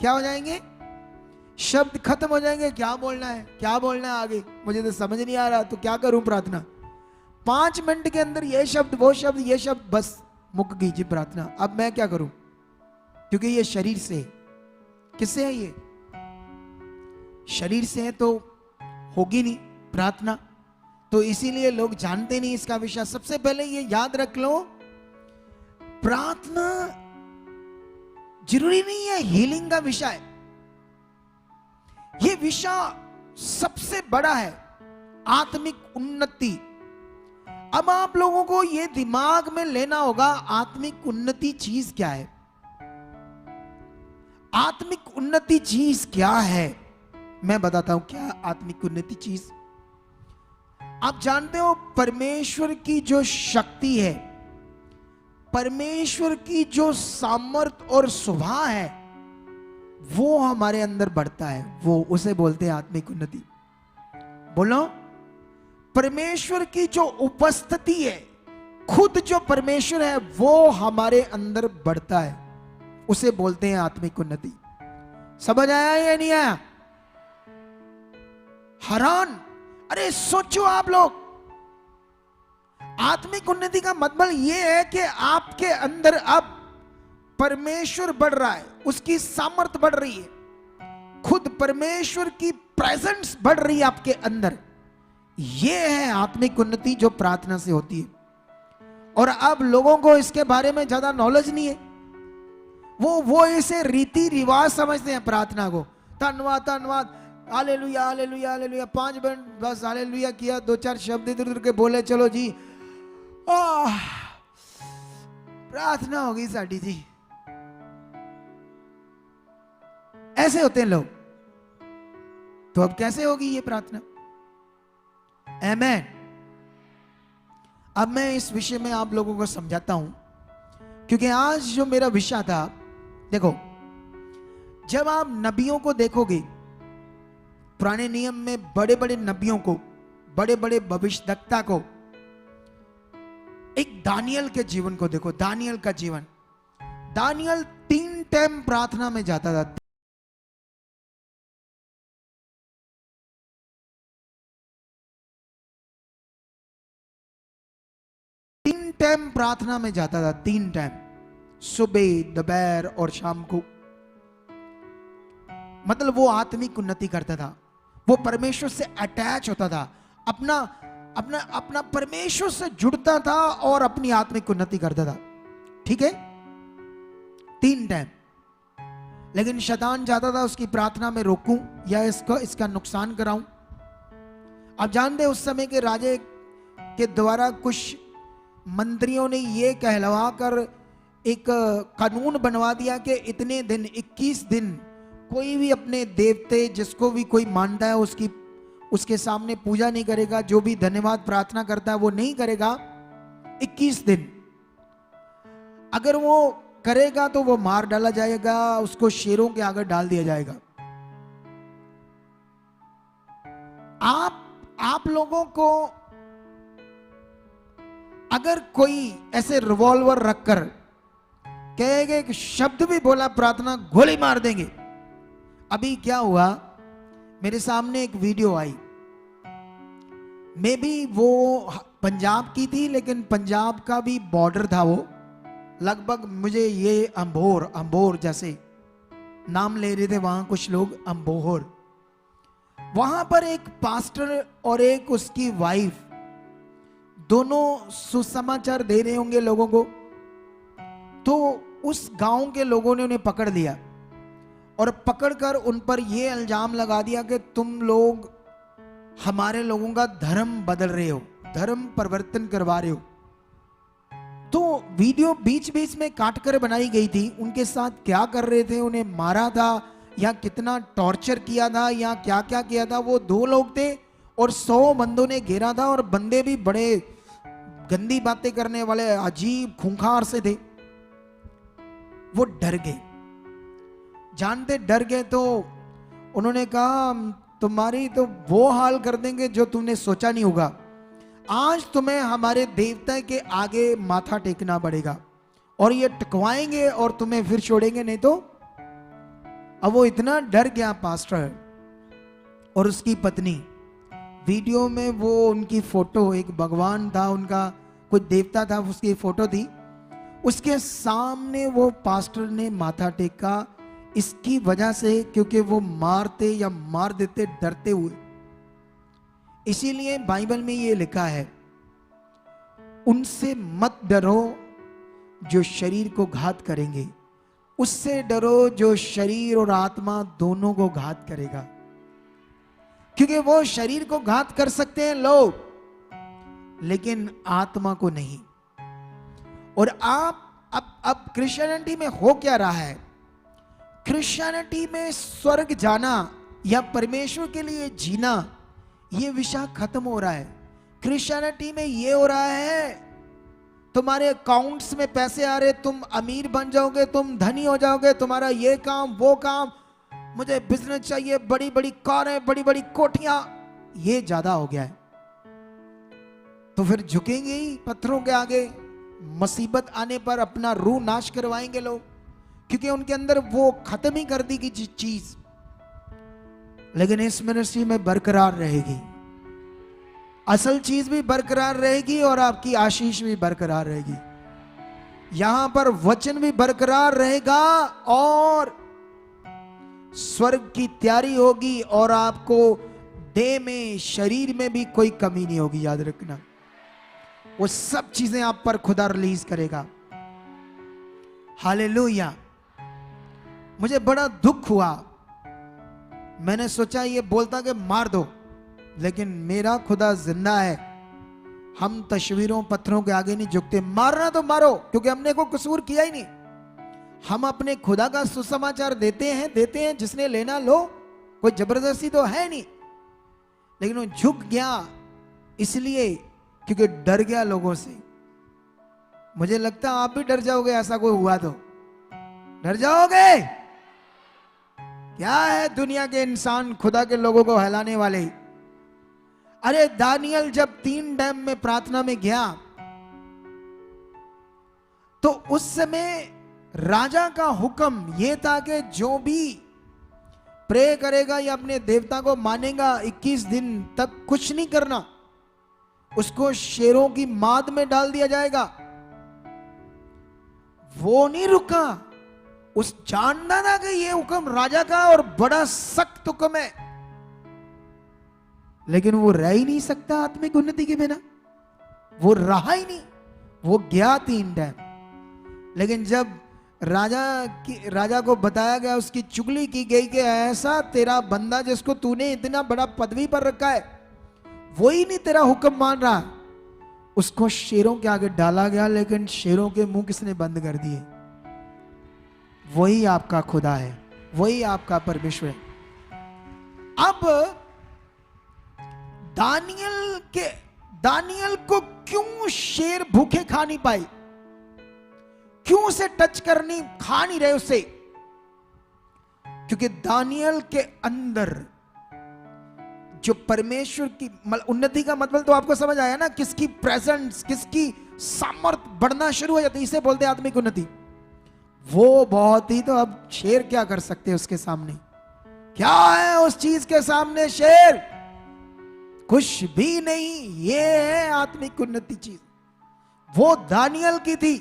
क्या हो जाएंगे? शब्द खत्म हो जाएंगे। क्या बोलना है, क्या बोलना है आगे, मुझे तो समझ नहीं आ रहा, तो क्या करूं प्रार्थना? 5 मिनट के अंदर ये शब्द, वो शब्द, ये शब्द, बस मुक गई जी प्रार्थना। अब मैं क्या करूं? क्योंकि ये शरीर से है। किससे है ये? शरीर से है, तो होगी नहीं प्रार्थना, तो इसीलिए लोग जानते नहीं इसका विषय। सबसे पहले ये याद रख लो, प्रार्थना जरूरी नहीं है हीलिंग का विषय। ये विषय सबसे बड़ा है, आत्मिक उन्नति। अब आप लोगों को ये दिमाग में लेना होगा, आत्मिक उन्नति चीज क्या है? आत्मिक उन्नति चीज क्या है? मैं बताता हूं क्या आत्मिक उन्नति चीज। आप जानते हो, परमेश्वर की जो शक्ति है, परमेश्वर की जो सामर्थ और स्वभाव है, वो हमारे अंदर बढ़ता है, वो उसे बोलते हैं आत्मिक उन्नति। बोलो, परमेश्वर की जो उपस्थिति है, खुद जो परमेश्वर है वो हमारे अंदर बढ़ता है, उसे बोलते हैं आत्मिक उन्नति। समझ आया या नहीं आया? हैरान, अरे सोचो आप लोग, आत्मिक उन्नति का मतलब यह है कि आपके अंदर अब परमेश्वर बढ़ रहा है, उसकी सामर्थ बढ़ रही है, खुद परमेश्वर की प्रेजेंस बढ़ रही है आपके अंदर। यह है आत्मिक उन्नति जो प्रार्थना से होती है। और अब लोगों को इसके बारे में ज्यादा नॉलेज नहीं है, वो इसे रीति रिवाज समझते हैं प्रार्थना को। धन्यवाद धन्यवाद, हालेलुया हालेलुया हालेलुया, 5 मिनट बस हालेलुया किया, 2-4 शब्द इधर उधर के बोले, चलो जी प्रार्थना होगी साडी जी। ऐसे होते हैं लोग। तो अब कैसे होगी ये प्रार्थना? आमेन। अब मैं इस विषय में आप लोगों को समझाता हूं, क्योंकि आज जो मेरा विषय था, देखो, जब आप नबियों को देखोगे, पुराने नियम में बड़े बड़े नबियों को, बड़े बड़े भविष्यवक्ता को, एक दानियल के जीवन को देखो। दानियल का जीवन, दानियल 3 टाइम प्रार्थना में जाता था। 3 टाइम प्रार्थना में जाता था, 3 टाइम, सुबह, दोपहर और शाम को। मतलब वो आत्मिक उन्नति करता था, वो परमेश्वर से अटैच होता था, अपना अपना अपना परमेश्वर से जुड़ता था और अपनी आत्मिक उन्नति करता था। ठीक है, 3 टाइम। लेकिन शैतान चाहता था उसकी प्रार्थना में रोकूं या इसका नुकसान कराऊं। आप जानते उस समय के राजे के द्वारा कुछ मंत्रियों ने ये कहलवा कर एक कानून बनवा दिया कि इतने दिन, 21 दिन कोई भी अपने देवते, जिसको भी कोई मानता है, उसके सामने पूजा नहीं करेगा, जो भी धन्यवाद प्रार्थना करता है वो नहीं करेगा 21 दिन। अगर वो करेगा तो वो मार डाला जाएगा, उसको शेरों के आगे डाल दिया जाएगा। आप लोगों को अगर कोई ऐसे रिवॉल्वर रखकर कहेगा एक शब्द भी बोला प्रार्थना, गोली मार देंगे। अभी क्या हुआ, मेरे सामने एक वीडियो आई, मे बी वो पंजाब की थी, लेकिन पंजाब का भी बॉर्डर था वो, लगभग मुझे ये अंबोर जैसे नाम ले रहे थे वहां कुछ लोग, अंबोहर। वहां पर एक पास्टर और एक उसकी वाइफ, दोनों सुसमाचार दे रहे होंगे लोगों को। तो उस गांव के लोगों ने उन्हें पकड़ लिया और पकड़कर उन पर यह इल्जाम लगा दिया कि तुम लोग हमारे लोगों का धर्म बदल रहे हो, धर्म परिवर्तन करवा रहे हो। तो वीडियो बीच बीच में काट कर बनाई गई थी। उनके साथ क्या कर रहे थे, उन्हें मारा था या कितना टॉर्चर किया था या क्या क्या किया था। वो 2 लोग थे और 100 बंदों ने घेरा था, और बंदे भी बड़े गंदी बातें करने वाले, अजीब खूंखार से थे। वो डर गए, जानते डर गए, तो उन्होंने कहा तुम्हारी तो वो हाल कर देंगे जो तुमने सोचा नहीं होगा। आज तुम्हें हमारे देवता के आगे माथा टेकना पड़ेगा, और ये टकवाएंगे और तुम्हें फिर छोड़ेंगे नहीं। तो अब वो इतना डर गया पास्टर और उसकी पत्नी। वीडियो में वो उनकी फोटो, एक भगवान था उनका, कोई देवता था, उसकी फोटो थी। उसके सामने वो पास्टर ने माथा टेका, इसकी वजह से क्योंकि वो मारते या मार देते डरते हुए। इसीलिए बाइबल में ये लिखा है, उनसे मत डरो जो शरीर को घात करेंगे, उससे डरो जो शरीर और आत्मा दोनों को घात करेगा। क्योंकि वो शरीर को घात कर सकते हैं लोग, लेकिन आत्मा को नहीं। और आप अब क्रिश्चियनिटी में हो क्या रहा है? क्रिश्चियनिटी में स्वर्ग जाना या परमेश्वर के लिए जीना, ये विषय खत्म हो रहा है। क्रिश्चियनिटी में ये हो रहा है, तुम्हारे अकाउंट्स में पैसे आ रहे, तुम अमीर बन जाओगे, तुम धनी हो जाओगे, तुम्हारा ये काम वो काम, मुझे बिजनेस चाहिए, बड़ी बड़ी कारें, बड़ी बड़ी कोठियां, ये ज्यादा हो गया है। तो फिर झुकेंगे ही पत्थरों के आगे। मुसीबत आने पर अपना रूह नाश करवाएंगे लोग, क्योंकि उनके अंदर वो खत्म ही कर दी गई चीज। लेकिन इस मिनिस्ट्री में बरकरार रहेगी, असल चीज भी बरकरार रहेगी और आपकी आशीष भी बरकरार रहेगी। यहां पर वचन भी बरकरार रहेगा और स्वर्ग की तैयारी होगी, और आपको देह में, शरीर में भी कोई कमी नहीं होगी। याद रखना, वो सब चीजें आप पर खुदा रिलीज करेगा। हालेलुया। मुझे बड़ा दुख हुआ, मैंने सोचा ये बोलता कि मार दो, लेकिन मेरा खुदा जिंदा है। हम तस्वीरों पत्थरों के आगे नहीं झुकते। मारना तो मारो, क्योंकि हमने कोई कसूर किया ही नहीं। हम अपने खुदा का सुसमाचार देते हैं, जिसने लेना लो, कोई जबरदस्ती तो है नहीं। लेकिन वो झुक गया इसलिए क्योंकि डर गया लोगों से। मुझे लगता है आप भी डर जाओगे, ऐसा कोई हुआ तो डर जाओगे। क्या है दुनिया के इंसान खुदा के लोगों को हिलाने वाले। अरे दानियल जब 3 डैम में प्रार्थना में गया, तो उस समय राजा का हुक्म यह था कि जो भी प्रे करेगा या अपने देवता को मानेगा, 21 दिन तक कुछ नहीं करना, उसको शेरों की माद में डाल दिया जाएगा। वो नहीं रुका, उस जानना था कि ये हुक्म राजा का और बड़ा सख्त हुक्म है, लेकिन वो रह ही नहीं सकता आत्मिक उन्नति के बिना। वो रहा ही नहीं, वो गया 3 डैम। लेकिन जब राजा को बताया गया, उसकी चुगली की गई कि ऐसा तेरा बंदा जिसको तूने इतना बड़ा पदवी पर रखा है, वो ही नहीं तेरा हुक्म मान रहा, उसको शेरों के आगे डाला गया। लेकिन शेरों के मुंह किसने बंद कर दिए? वही आपका खुदा है, वही आपका परमेश्वर है। अब दानियल को क्यों शेर भूखे खा नहीं पाए? क्यों उसे टच करनी, खा नहीं रहे उससे? क्योंकि दानियल के अंदर जो परमेश्वर की उन्नति का मतलब तो आपको समझ आया ना, किसकी प्रेजेंस, किसकी सामर्थ बढ़ना शुरू हो जाती है, इसे बोलते हैं आत्मिक उन्नति। वो बहुत ही, तो अब शेर क्या कर सकते हैं उसके सामने? क्या है उस चीज के सामने शेर? कुछ भी नहीं। ये है आत्मिक उन्नति चीज, वो दानियल की थी,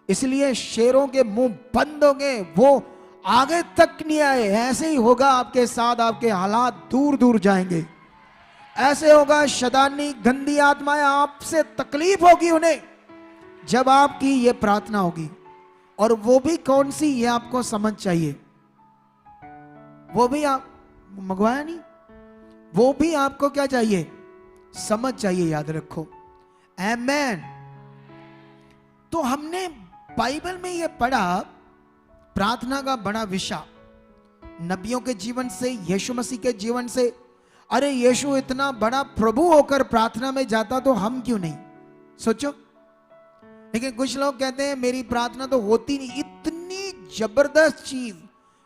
इसलिए शेरों के मुंह बंद हो गए, वो आगे तक नहीं आए। ऐसे ही होगा आपके साथ, आपके हालात दूर दूर जाएंगे। ऐसे होगा, शैतानी गंदी आत्माएं आपसे तकलीफ होगी उन्हें, जब आपकी ये प्रार्थना होगी। और वो भी कौन सी, ये आपको समझ चाहिए। वो भी आप मंगवाया नहीं, वो भी आपको क्या चाहिए? समझ चाहिए। याद रखो, आमेन। तो हमने बाइबल में ये पढ़ा, प्रार्थना का बड़ा विषय, नबियों के जीवन से, यीशु मसीह के जीवन से। अरे यीशु इतना बड़ा प्रभु होकर प्रार्थना में जाता, तो हम क्यों नहीं? सोचो। लेकिन कुछ लोग कहते हैं मेरी प्रार्थना तो होती नहीं। इतनी जबरदस्त चीज,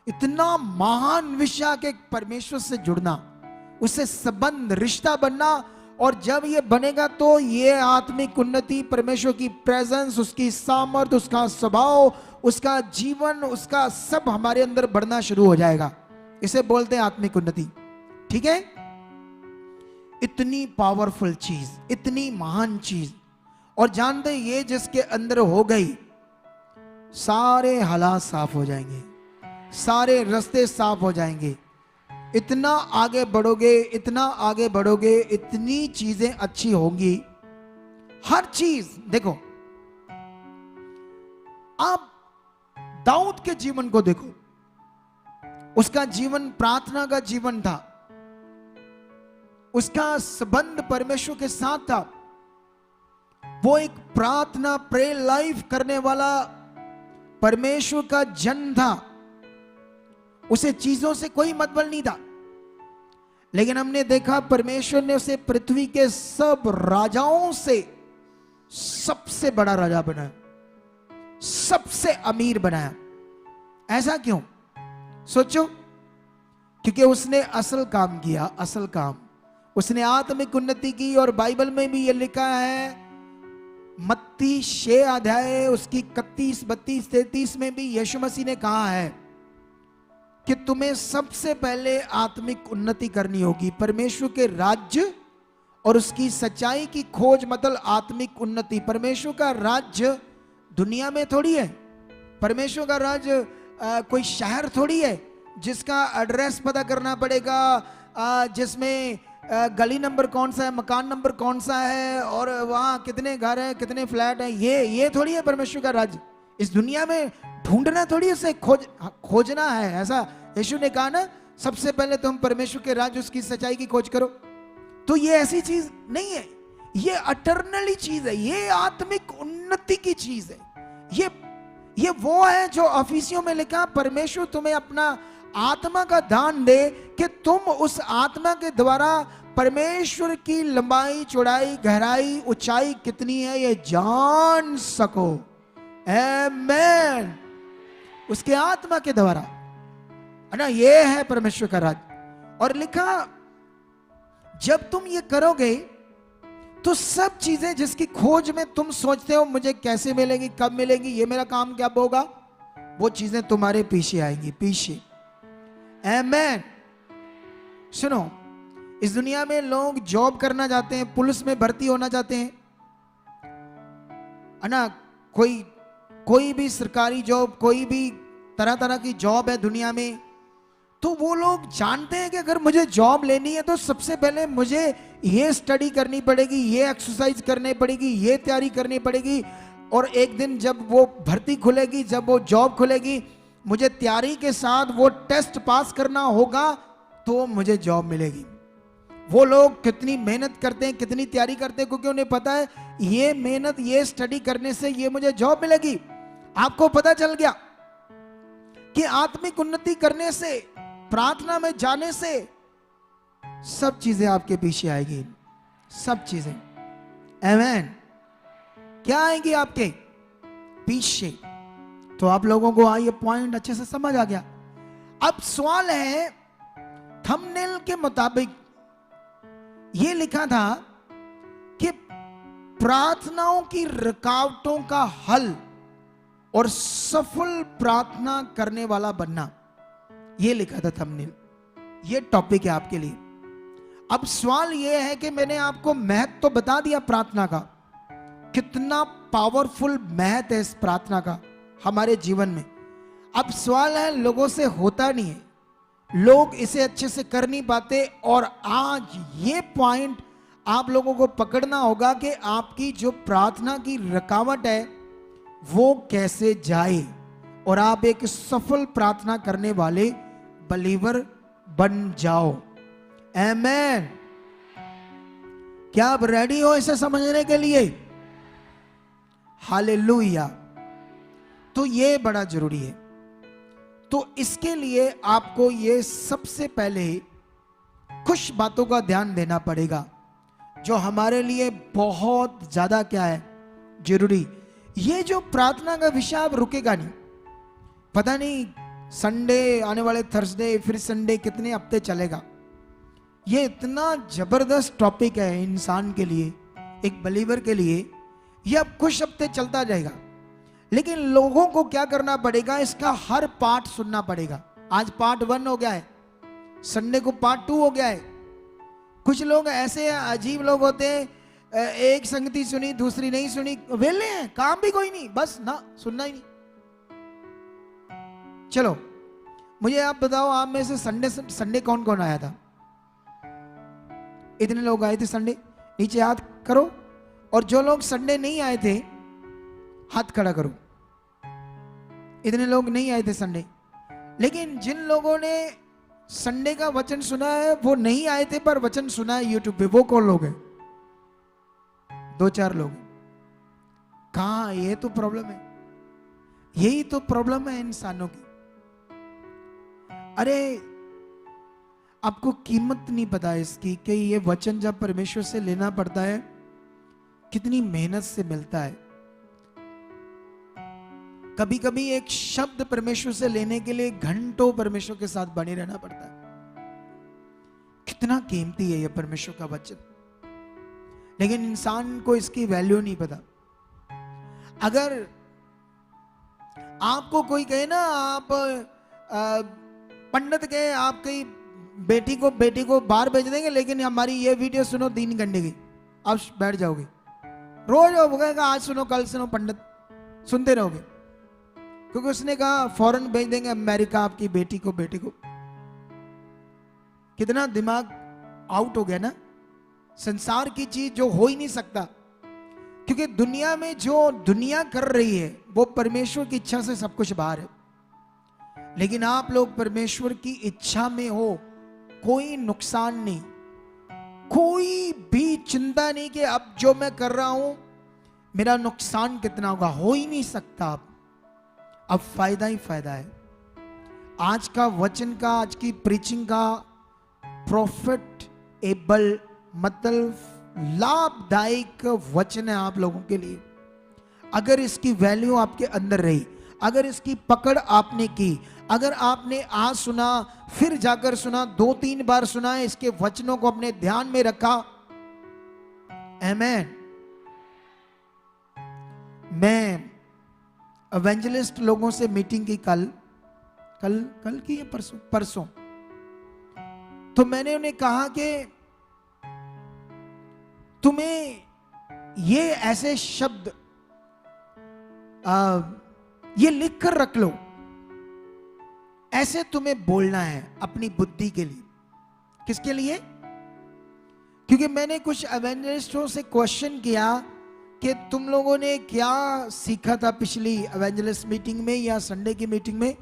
इतना महान विषय के परमेश्वर से जुड़ना, उससे संबंध, रिश्ता बनना, और जब ये बनेगा तो ये आत्मिक उन्नति, परमेश्वर की प्रेजेंस, उसकी सामर्थ, उसका स्वभाव, उसका जीवन, उसका सब हमारे अंदर बढ़ना शुरू हो जाएगा। इसे बोलते हैं आत्मिक उन्नति। ठीक है? इतनी पावरफुल चीज, इतनी महान चीज। और जानते ये जिसके अंदर हो गई, सारे हालात साफ हो जाएंगे, सारे रास्ते साफ हो जाएंगे। इतना आगे बढ़ोगे, इतना आगे बढ़ोगे, इतनी चीजें अच्छी होंगी। हर चीज देखो, आप दाऊद के जीवन को देखो, उसका जीवन प्रार्थना का जीवन था, उसका संबंध परमेश्वर के साथ था। वो एक प्रार्थना प्रे लाइफ करने वाला परमेश्वर का जन था। उसे चीजों से कोई मतलब नहीं था। लेकिन हमने देखा परमेश्वर ने उसे पृथ्वी के सब राजाओं से सबसे बड़ा राजा बनाया, सबसे अमीर बनाया। ऐसा क्यों? सोचो, क्योंकि उसने असल काम किया, असल काम। उसने आत्मिक उन्नति की। और बाइबल में भी ये लिखा है, मत्ती 6 अध्याय उसकी 31, 32, 33 में भी यीशु मसीह ने कहा है कि तुम्हें सबसे पहले आत्मिक उन्नति करनी होगी। परमेश्वर के राज्य और उसकी सच्चाई की खोज, मतलब आत्मिक उन्नति। परमेश्वर का राज्य दुनिया में थोड़ी है। परमेश्वर का राज्य कोई शहर थोड़ी है जिसका एड्रेस पता करना पड़ेगा, जिसमें गली नंबर कौन सा है, मकान नंबर कौन सा है, और वहां कितने घर हैं, कितने फ्लैट हैं। ये थोड़ी है परमेश्वर का राज्य। इस दुनिया में ढूंढना थोड़ी, उसे खोजना है। ऐसा यीशु ने कहा ना, सबसे पहले तुम परमेश्वर के राज्य, उसकी सच्चाई की खोज करो। तो ये ऐसी चीज नहीं है, ये अटर्नली चीज है, ये आत्मिक उन्नति की चीज है। ये वो है जो अफिसियों में लिखा, परमेश्वर तुम्हें अपना आत्मा का दान दे कि तुम उस आत्मा के द्वारा परमेश्वर की लंबाई, चौड़ाई, गहराई, ऊंचाई कितनी है ये जान सको। आमेन। उसके आत्मा के द्वारा, है ना, ये है परमेश्वर का राज। और लिखा, जब तुम ये करोगे तो सब चीजें जिसकी खोज में तुम सोचते हो मुझे कैसे मिलेगी, कब मिलेगी, ये मेरा काम क्या होगा, वो चीजें तुम्हारे पीछे आएंगी, पीछे। आमेन। सुनो, इस दुनिया में लोग जॉब करना चाहते हैं, पुलिस में भर्ती होना चाहते हैं, है ना, कोई भी सरकारी जॉब, कोई भी तरह तरह की जॉब है दुनिया में। तो वो लोग जानते हैं कि अगर मुझे जॉब लेनी है तो सबसे पहले मुझे ये स्टडी करनी पड़ेगी, ये एक्सरसाइज करनी पड़ेगी, ये तैयारी करनी पड़ेगी। और एक दिन जब वो भर्ती खुलेगी, जब वो जॉब खुलेगी, मुझे तैयारी के साथ वो टेस्ट पास करना होगा तो मुझे जॉब मिलेगी। वो लोग कितनी मेहनत करते हैं, कितनी तैयारी करते हैं, क्योंकि उन्हें पता है ये मेहनत, ये स्टडी करने से ये मुझे जॉब मिलेगी। आपको पता चल गया कि आत्मिक उन्नति करने से, प्रार्थना में जाने से सब चीजें आपके पीछे आएगी, सब चीजें। आमेन। क्या आएंगी आपके पीछे? तो आप लोगों को ये पॉइंट अच्छे से समझ आ गया। अब सवाल है, थंबनेल के मुताबिक ये लिखा था कि प्रार्थनाओं की रुकावटों का हल और सफल प्रार्थना करने वाला बनना, ये लिखा था थंबनेल। ये टॉपिक है आपके लिए। अब सवाल ये है कि मैंने आपको महत्व तो बता दिया प्रार्थना का, कितना पावरफुल महत्व है इस प्रार्थना का हमारे जीवन में। अब सवाल है, लोगों से होता नहीं है, लोग इसे अच्छे से कर नहीं पाते। और आज ये पॉइंट आप लोगों को पकड़ना होगा कि आपकी जो प्रार्थना की रुकावट है वो कैसे जाए और आप एक सफल प्रार्थना करने वाले बलीवर बन जाओ। आमेन। क्या आप रेडी हो इसे समझने के लिए? हालेलुया। तो ये बड़ा जरूरी है। तो इसके लिए आपको ये सबसे पहले कुछ बातों का ध्यान देना पड़ेगा जो हमारे लिए बहुत ज्यादा क्या है, जरूरी। ये जो प्रार्थना का विषय अब रुकेगा नहीं, पता नहीं संडे आने वाले, थर्सडे, फिर संडे, कितने हफ्ते चलेगा। ये इतना जबरदस्त टॉपिक है इंसान के लिए, एक बलीवर के लिए। ये अब कुछ हफ्ते चलता जाएगा, लेकिन लोगों को क्या करना पड़ेगा, इसका हर पार्ट सुनना पड़ेगा। आज पार्ट 1 हो गया है, संडे को पार्ट 2 हो गया है। कुछ लोग ऐसे अजीब लोग होते हैं, एक संगति सुनी, दूसरी नहीं सुनी, वेले हैं, काम भी कोई नहीं, बस ना सुनना ही नहीं। चलो मुझे आप बताओ, आप में से संडे कौन कौन आया था? इतने लोग आए थे संडे, नीचे हाथ करो। और जो लोग संडे नहीं आए थे हाथ खड़ा करो। इतने लोग नहीं आए थे संडे। लेकिन जिन लोगों ने संडे का वचन सुना है वो नहीं आए थे पर वचन सुना है यूट्यूब पे, वो कौन लोग हैं? 2-4 लोग। कहां? ये तो प्रॉब्लम है, यही तो प्रॉब्लम है इंसानों की। अरे आपको कीमत नहीं पता इसकी कि ये वचन जब परमेश्वर से लेना पड़ता है कितनी मेहनत से मिलता है। कभी कभी एक शब्द परमेश्वर से लेने के लिए घंटों परमेश्वर के साथ बने रहना पड़ता है। कितना कीमती है ये परमेश्वर का वचन, लेकिन इंसान को इसकी वैल्यू नहीं पता। अगर आपको कोई कहे ना, आप पंडित कहे आपकी बेटी को बाहर भेज देंगे लेकिन हमारी ये वीडियो सुनो 3 घंटे की, आप बैठ जाओगे। रोज वो कहेगा आज सुनो कल सुनो, पंडित सुनते रहोगे, क्योंकि उसने कहा फौरन भेज देंगे अमेरिका आपकी बेटी को बेटे को। कितना दिमाग आउट हो गया ना। संसार की चीज जो हो ही नहीं सकता, क्योंकि दुनिया में जो दुनिया कर रही है वो परमेश्वर की इच्छा से सब कुछ बाहर है। लेकिन आप लोग परमेश्वर की इच्छा में हो, कोई नुकसान नहीं, कोई भी चिंता नहीं कि अब जो मैं कर रहा हूं मेरा नुकसान कितना होगा, हो ही नहीं सकता। अब फायदा ही फायदा है। आज का वचन का, आज की प्रीचिंग का प्रॉफिटेबल मतलब लाभदायक वचन है आप लोगों के लिए। अगर इसकी वैल्यू आपके अंदर रही, अगर इसकी पकड़ आपने की, अगर आपने आज सुना फिर जाकर सुना, 2-3 बार सुना, इसके वचनों को अपने ध्यान में रखा, आमेन। मैं एवेंजलिस्ट लोगों से मीटिंग की कल की या परसों। तो मैंने उन्हें कहा कि तुम्हें ये ऐसे शब्द ये लिख कर रख लो, ऐसे तुम्हें बोलना है अपनी बुद्धि के लिए। किसके लिए? क्योंकि मैंने कुछ एवेंजलिस्टों से क्वेश्चन किया कि तुम लोगों ने क्या सीखा था पिछली एवेंजलिस्ट मीटिंग में या संडे की मीटिंग में,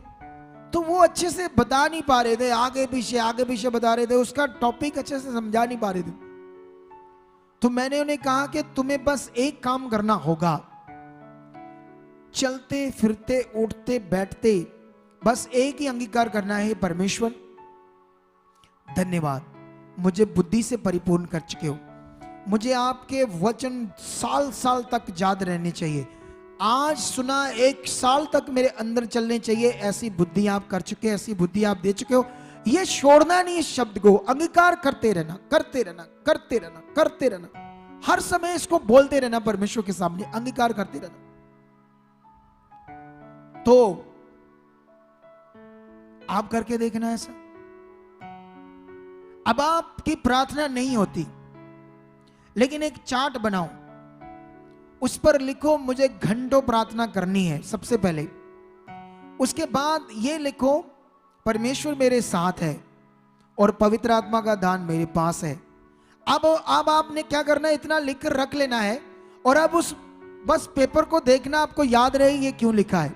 तो वो अच्छे से बता नहीं पा रहे थे, आगे पीछे बता रहे थे, उसका टॉपिक अच्छे से समझा नहीं पा रहे थे। तो मैंने उन्हें कहा कि तुम्हें बस एक काम करना होगा, चलते फिरते उठते बैठते बस एक ही अंगीकार करना है, परमेश्वर धन्यवाद, मुझे बुद्धि से परिपूर्ण कर चुके हो, मुझे आपके वचन साल साल तक याद रहने चाहिए, आज सुना 1 साल तक मेरे अंदर चलने चाहिए, ऐसी बुद्धि आप कर चुके, ऐसी बुद्धि आप दे चुके हो। ये छोड़ना नहीं, इस शब्द को अंगीकार करते रहना, करते रहना, करते रहना, करते रहना, हर समय इसको बोलते रहना, परमेश्वर के सामने अंगीकार करते रहना। तो आप करके देखना ऐसा। अब आपकी प्रार्थना नहीं होती, लेकिन एक चार्ट बनाओ, उस पर लिखो मुझे घंटों प्रार्थना करनी है सबसे पहले। उसके बाद ये लिखो परमेश्वर मेरे साथ है और पवित्र आत्मा का दान मेरे पास है। अब आपने क्या करना है, इतना लिखकर रख लेना है, और अब उस बस पेपर को देखना, आपको याद रहे ये क्यों लिखा है।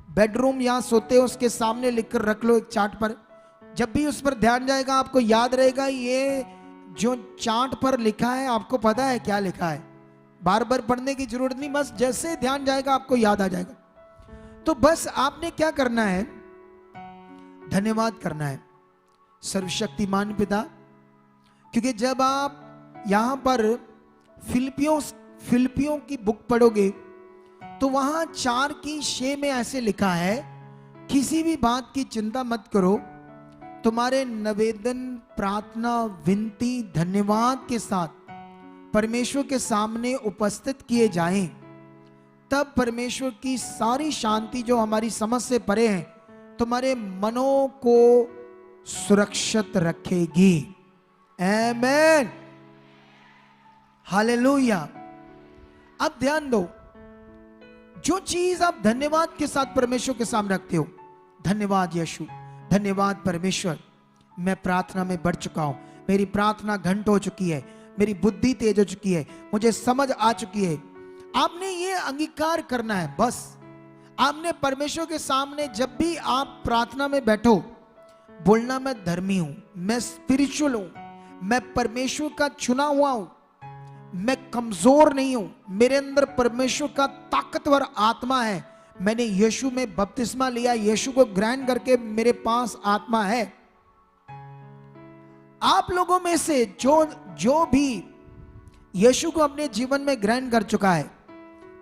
बेडरूम यहां सोते हो उसके सामने लिखकर रख लो एक चार्ट पर, जब भी उस पर ध्यान जाएगा आपको याद रहेगा ये जो चार्ट पर लिखा है, आपको पता है क्या लिखा है, बार बार पढ़ने की जरूरत नहीं, बस जैसे ध्यान जाएगा आपको याद आ जाएगा। तो बस आपने क्या करना है, धन्यवाद करना है सर्वशक्तिमान पिता, क्योंकि जब आप यहां पर फिलिपियों की बुक पढ़ोगे तो वहां 4:6 में ऐसे लिखा है, किसी भी बात की चिंता मत करो, तुम्हारे निवेदन प्रार्थना विनती धन्यवाद के साथ परमेश्वर के सामने उपस्थित किए जाएं, तब परमेश्वर की सारी शांति जो हमारी समझ से परे है तुम्हारे मनों को सुरक्षित रखेगी। आमेन, हालेलुया। अब ध्यान दो, जो चीज आप धन्यवाद के साथ परमेश्वर के सामने रखते हो, धन्यवाद यीशु, धन्यवाद परमेश्वर। मैं प्रार्थना में बढ़ चुका हूं, मेरी प्रार्थना घंट हो चुकी है, मेरी बुद्धि तेज हो चुकी है, मुझे समझ आ चुकी है। आपने ये अंगीकार करना है। बस आपने परमेश्वर के सामने जब भी आप प्रार्थना में बैठो, बोलना मैं धर्मी हूं, मैं स्पिरिचुअल हूं, मैं परमेश्वर का चुना हुआ हूं, मैं कमजोर नहीं हूं, मेरे अंदर परमेश्वर का ताकतवर आत्मा है, मैंने यीशु में बपतिस्मा लिया, यीशु को ग्रहण करके मेरे पास आत्मा है। आप लोगों में से जो भी यीशु को अपने जीवन में ग्रहण कर चुका है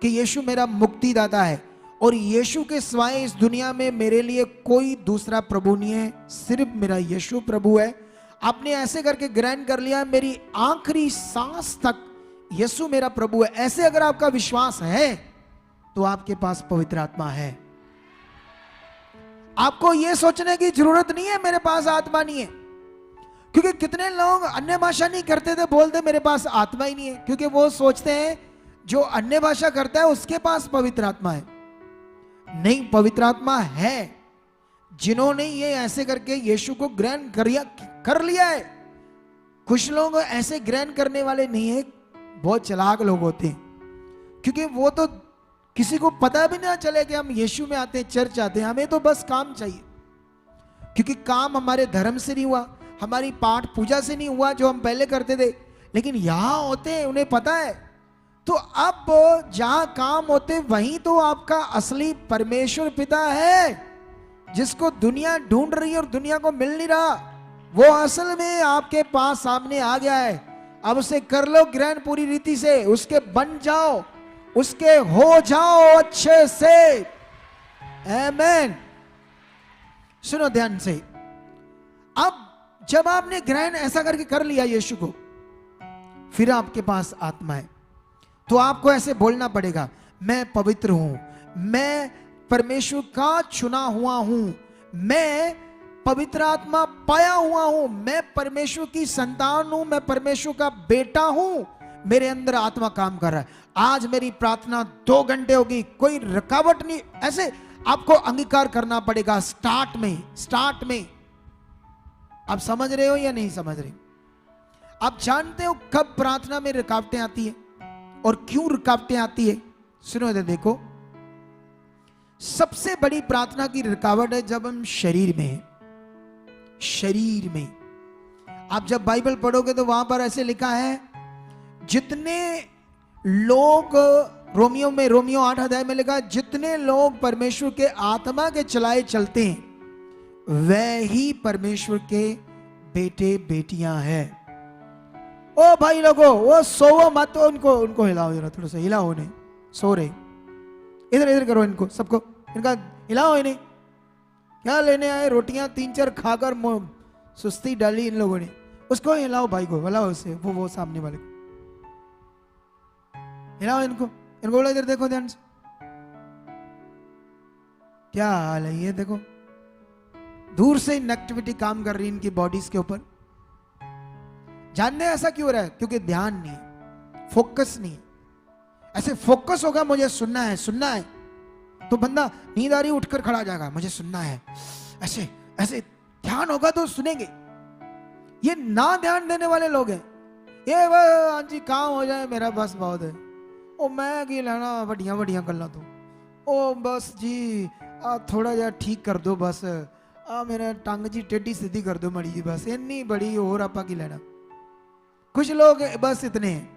कि यीशु मेरा मुक्तिदाता है और यीशु के सिवाय इस दुनिया में मेरे लिए कोई दूसरा प्रभु नहीं है, सिर्फ मेरा यीशु प्रभु है, आपने ऐसे करके ग्रहण कर लिया, मेरी आखिरी सांस तक यीशु मेरा प्रभु है, ऐसे अगर आपका विश्वास है तो आपके पास पवित्र आत्मा है। आपको यह सोचने की जरूरत नहीं है मेरे पास आत्मा नहीं है, क्योंकि कितने लोग अन्य भाषा नहीं करते थे, बोलते मेरे पास आत्मा ही नहीं है, क्योंकि वो सोचते हैं जो अन्य भाषा करता है उसके पास पवित्र आत्मा है। नहीं, पवित्र आत्मा है जिन्होंने ये ऐसे करके यीशु को ग्रहण कर लिया है। कुछ लोग ऐसे ग्रहण करने वाले नहीं है, बहुत चालाक लोग होते हैं, क्योंकि वो तो किसी को पता भी ना चले कि हम यीशु में आते हैं, चर्च आते हैं, हमें तो बस काम चाहिए, क्योंकि काम हमारे धर्म से नहीं हुआ, हमारी पाठ पूजा से नहीं हुआ जो हम पहले करते थे, लेकिन यहां होते हैं, उन्हें पता है। तो अब जहां काम होते वहीं तो आपका असली परमेश्वर पिता है, जिसको दुनिया ढूंढ रही है और दुनिया को मिल नहीं रहा, वो असल में आपके पास सामने आ गया है। अब उसे कर लो ग्रहण पूरी रीति से, उसके बन जाओ, उसके हो जाओ अच्छे से। आमीन। सुनो ध्यान से, अब जब आपने ग्रहण ऐसा करके कर लिया यीशु को, फिर आपके पास आत्मा है, तो आपको ऐसे बोलना पड़ेगा, मैं पवित्र हूं, मैं परमेश्वर का चुना हुआ हूं, मैं पवित्र आत्मा पाया हुआ हूं, मैं परमेश्वर की संतान हूं, मैं परमेश्वर का बेटा हूं, मेरे अंदर आत्मा काम कर रहा है। आज मेरी प्रार्थना 2 घंटे होगी, कोई रुकावट नहीं, ऐसे आपको अंगीकार करना पड़ेगा। स्टार्ट में आप समझ रहे हो या नहीं समझ रहे? आप जानते हो कब प्रार्थना में रुकावटें आती है और क्यों रुकावटें आती है? सुनो इधर देखो, सबसे बड़ी प्रार्थना की रुकावट है जब हम शरीर में हैं। शरीर में आप जब बाइबल पढ़ोगे तो वहां पर ऐसे लिखा है, जितने लोग रोमियो 8 अध्याय में लिखा है, जितने लोग परमेश्वर के आत्मा के चलाए चलते हैं वह ही परमेश्वर के बेटे बेटियां हैं। ओ भाई लोगों, वो सोवो मत, उनको हिलाओ जरा, थोड़ा सा हिलाओ उन्हें, सो रहे, इधर करो इनको, सबको इनका हिलाओ इन्हें। क्या लेने आए? रोटियां 3-4 खाकर सुस्ती डाली इन लोगों ने, उसको हिलाओ, भाई को हिलाओ, उसे वो सामने वाले को हिलाओ, इनको बोलो इधर देखो ध्यान से, क्या हाल है ये देखो। दूर से नेगेटिविटी काम कर रही है इनकी बॉडीज के ऊपर। जानते हैं ऐसा क्यों हो रहा है? क्योंकि ध्यान नहीं है, फोकस नहीं है। ऐसे फोकस होगा मुझे सुनना है, तो बंदा नींद आ रही उठकर खड़ा हो जाएगा, मुझे सुनना है, ऐसे ध्यान होगा तो सुनेंगे। ये ना ध्यान देने वाले लोग हैं, ये हाँ जी काम हो जाए मेरा बस बहुत है, ओ मैं की लेना बढ़िया गल्ला तो, ओ बस जी थोड़ा जा ठीक कर दो, बस मेरा टंग जी टेढ़ी सीधी कर दो मड़ी जी, बस इन्नी बड़ी और आपा की लेना। कुछ लोग बस इतने हैं।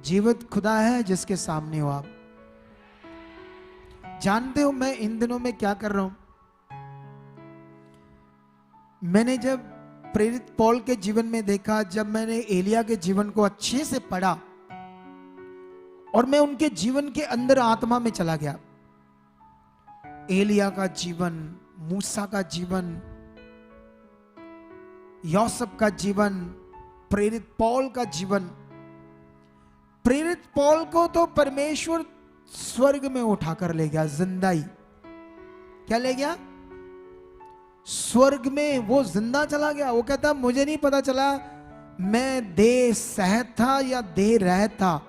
जीवित खुदा है जिसके सामने हो आप। जानते हो मैं इन दिनों में क्या कर रहा हूं? मैंने जब प्रेरित पौल के जीवन में देखा, जब मैंने एलिया के जीवन को अच्छे से पढ़ा और मैं उनके जीवन के अंदर आत्मा में चला गया। एलिया का जीवन, मूसा का जीवन, यूसुफ का जीवन, प्रेरित पौल का जीवन। प्रेरित पौल को तो परमेश्वर स्वर्ग में उठाकर ले गया, जिंदा ही। क्या ले गया? स्वर्ग में वो जिंदा चला गया। वो कहता मुझे नहीं पता चला मैं देह सहत था या देह रहत था,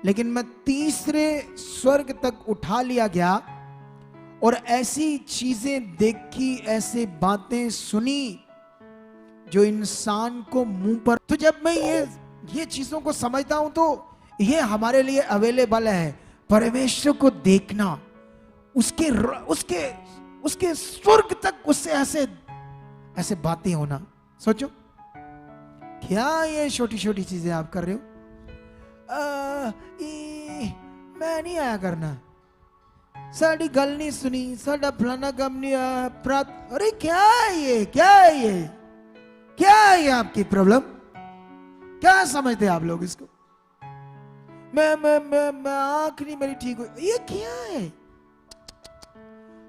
लेकिन मैं तीसरे स्वर्ग तक उठा लिया गया और ऐसी चीजें देखी, ऐसे बातें सुनी जो इंसान को मुंह पर। तो जब मैं ये चीजों को समझता हूं तो ये हमारे लिए अवेलेबल है, परमेश्वर को देखना, उसके उसके उसके स्वर्ग तक उससे ऐसे ऐसे बातें होना। सोचो क्या ये छोटी छोटी चीजें आप कर रहे हो। मैं नहीं आया करना, साड़ी गल नहीं सुनी, साड़ा फलाना काम नहीं आया, अरे क्या है ये, क्या है ये, क्या है ये आपकी प्रॉब्लम? क्या समझते हैं आप लोग इसको? मैं आंख नहीं मेरी ठीक हुई, ये क्या है?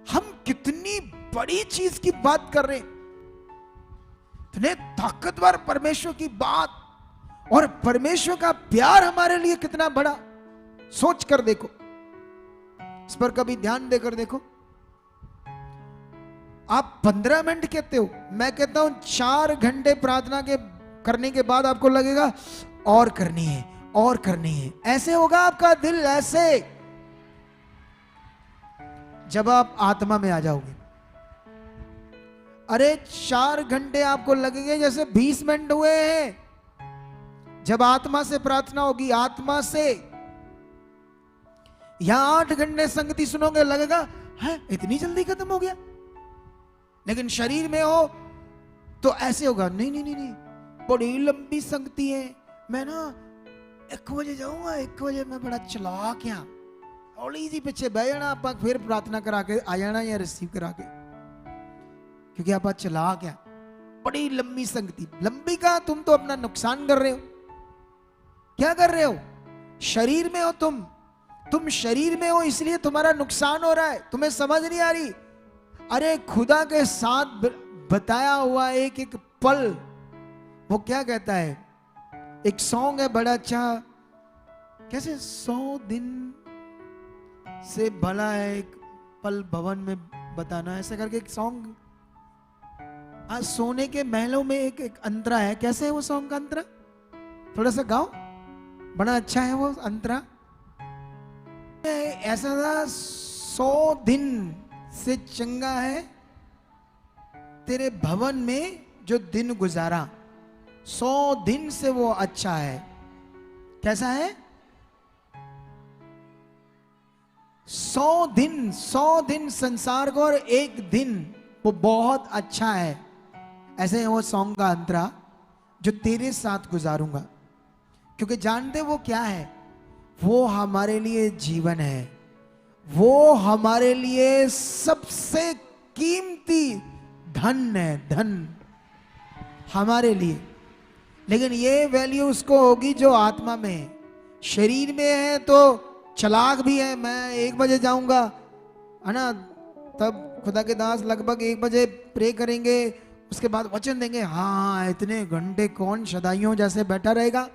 हम कितनी बड़ी चीज की बात कर रहे हैं, इतने ताकतवर परमेश्वर की बात, और परमेश्वर का प्यार हमारे लिए कितना बड़ा, सोच कर देखो, इस पर कभी ध्यान देकर देखो। आप 15 मिनट कहते हो, मैं कहता हूं 4 घंटे प्रार्थना के करने के बाद आपको लगेगा और करनी है, और करनी है। ऐसे होगा आपका दिल, ऐसे जब आप आत्मा में आ जाओगे। अरे 4 घंटे आपको लगेंगे जैसे 20 मिनट हुए हैं। जब आत्मा से प्रार्थना होगी, आत्मा से, यहां 8 घंटे संगति सुनोगे, लगेगा है इतनी जल्दी खत्म हो गया। लेकिन शरीर में हो तो ऐसे होगा, नहीं नहीं नहीं नहीं, बड़ी लंबी संगति है, मैं ना 1 बजे जाऊंगा, 1 बजे मैं बड़ा चलाक क्या, हौली जी पीछे बह जाना, आप फिर प्रार्थना करा के आ जाना या रिसीव करा के, क्योंकि आप चलाक क्या, बड़ी लंबी संगति। लंबी का तुम तो अपना नुकसान कर रहे हो। क्या कर रहे हो? शरीर में हो तुम शरीर में हो, इसलिए तुम्हारा नुकसान हो रहा है, तुम्हें समझ नहीं आ रही। अरे खुदा के साथ बताया हुआ एक एक पल, वो क्या कहता है, एक सॉन्ग है बड़ा अच्छा, कैसे 100 दिन से भला है एक पल भवन में बताना, ऐसा करके एक सॉन्ग। आज सोने के महलों में एक अंतरा है, कैसे है वो सॉन्ग का अंतरा, थोड़ा सा गाओ, बड़ा अच्छा है वो अंतरा। ऐसा था, 100 दिन से चंगा है तेरे भवन में जो दिन गुजारा, 100 दिन से वो अच्छा है। कैसा है? 100 दिन संसार को, और एक दिन वो बहुत अच्छा है। ऐसे है वो सॉन्ग का अंतरा, जो तेरे साथ गुजारूंगा, क्योंकि जानते वो क्या है, वो हमारे लिए जीवन है, वो हमारे लिए सबसे कीमती धन है, धन हमारे लिए। लेकिन ये वैल्यू उसको होगी जो आत्मा में है। शरीर में है तो चलाक भी है, मैं 1 बजे जाऊंगा, है ना, तब खुदा के दास लगभग 1 बजे प्रे करेंगे, उसके बाद वचन देंगे। हाँ, इतने घंटे कौन शदाइयों जैसे बैठा रहेगा?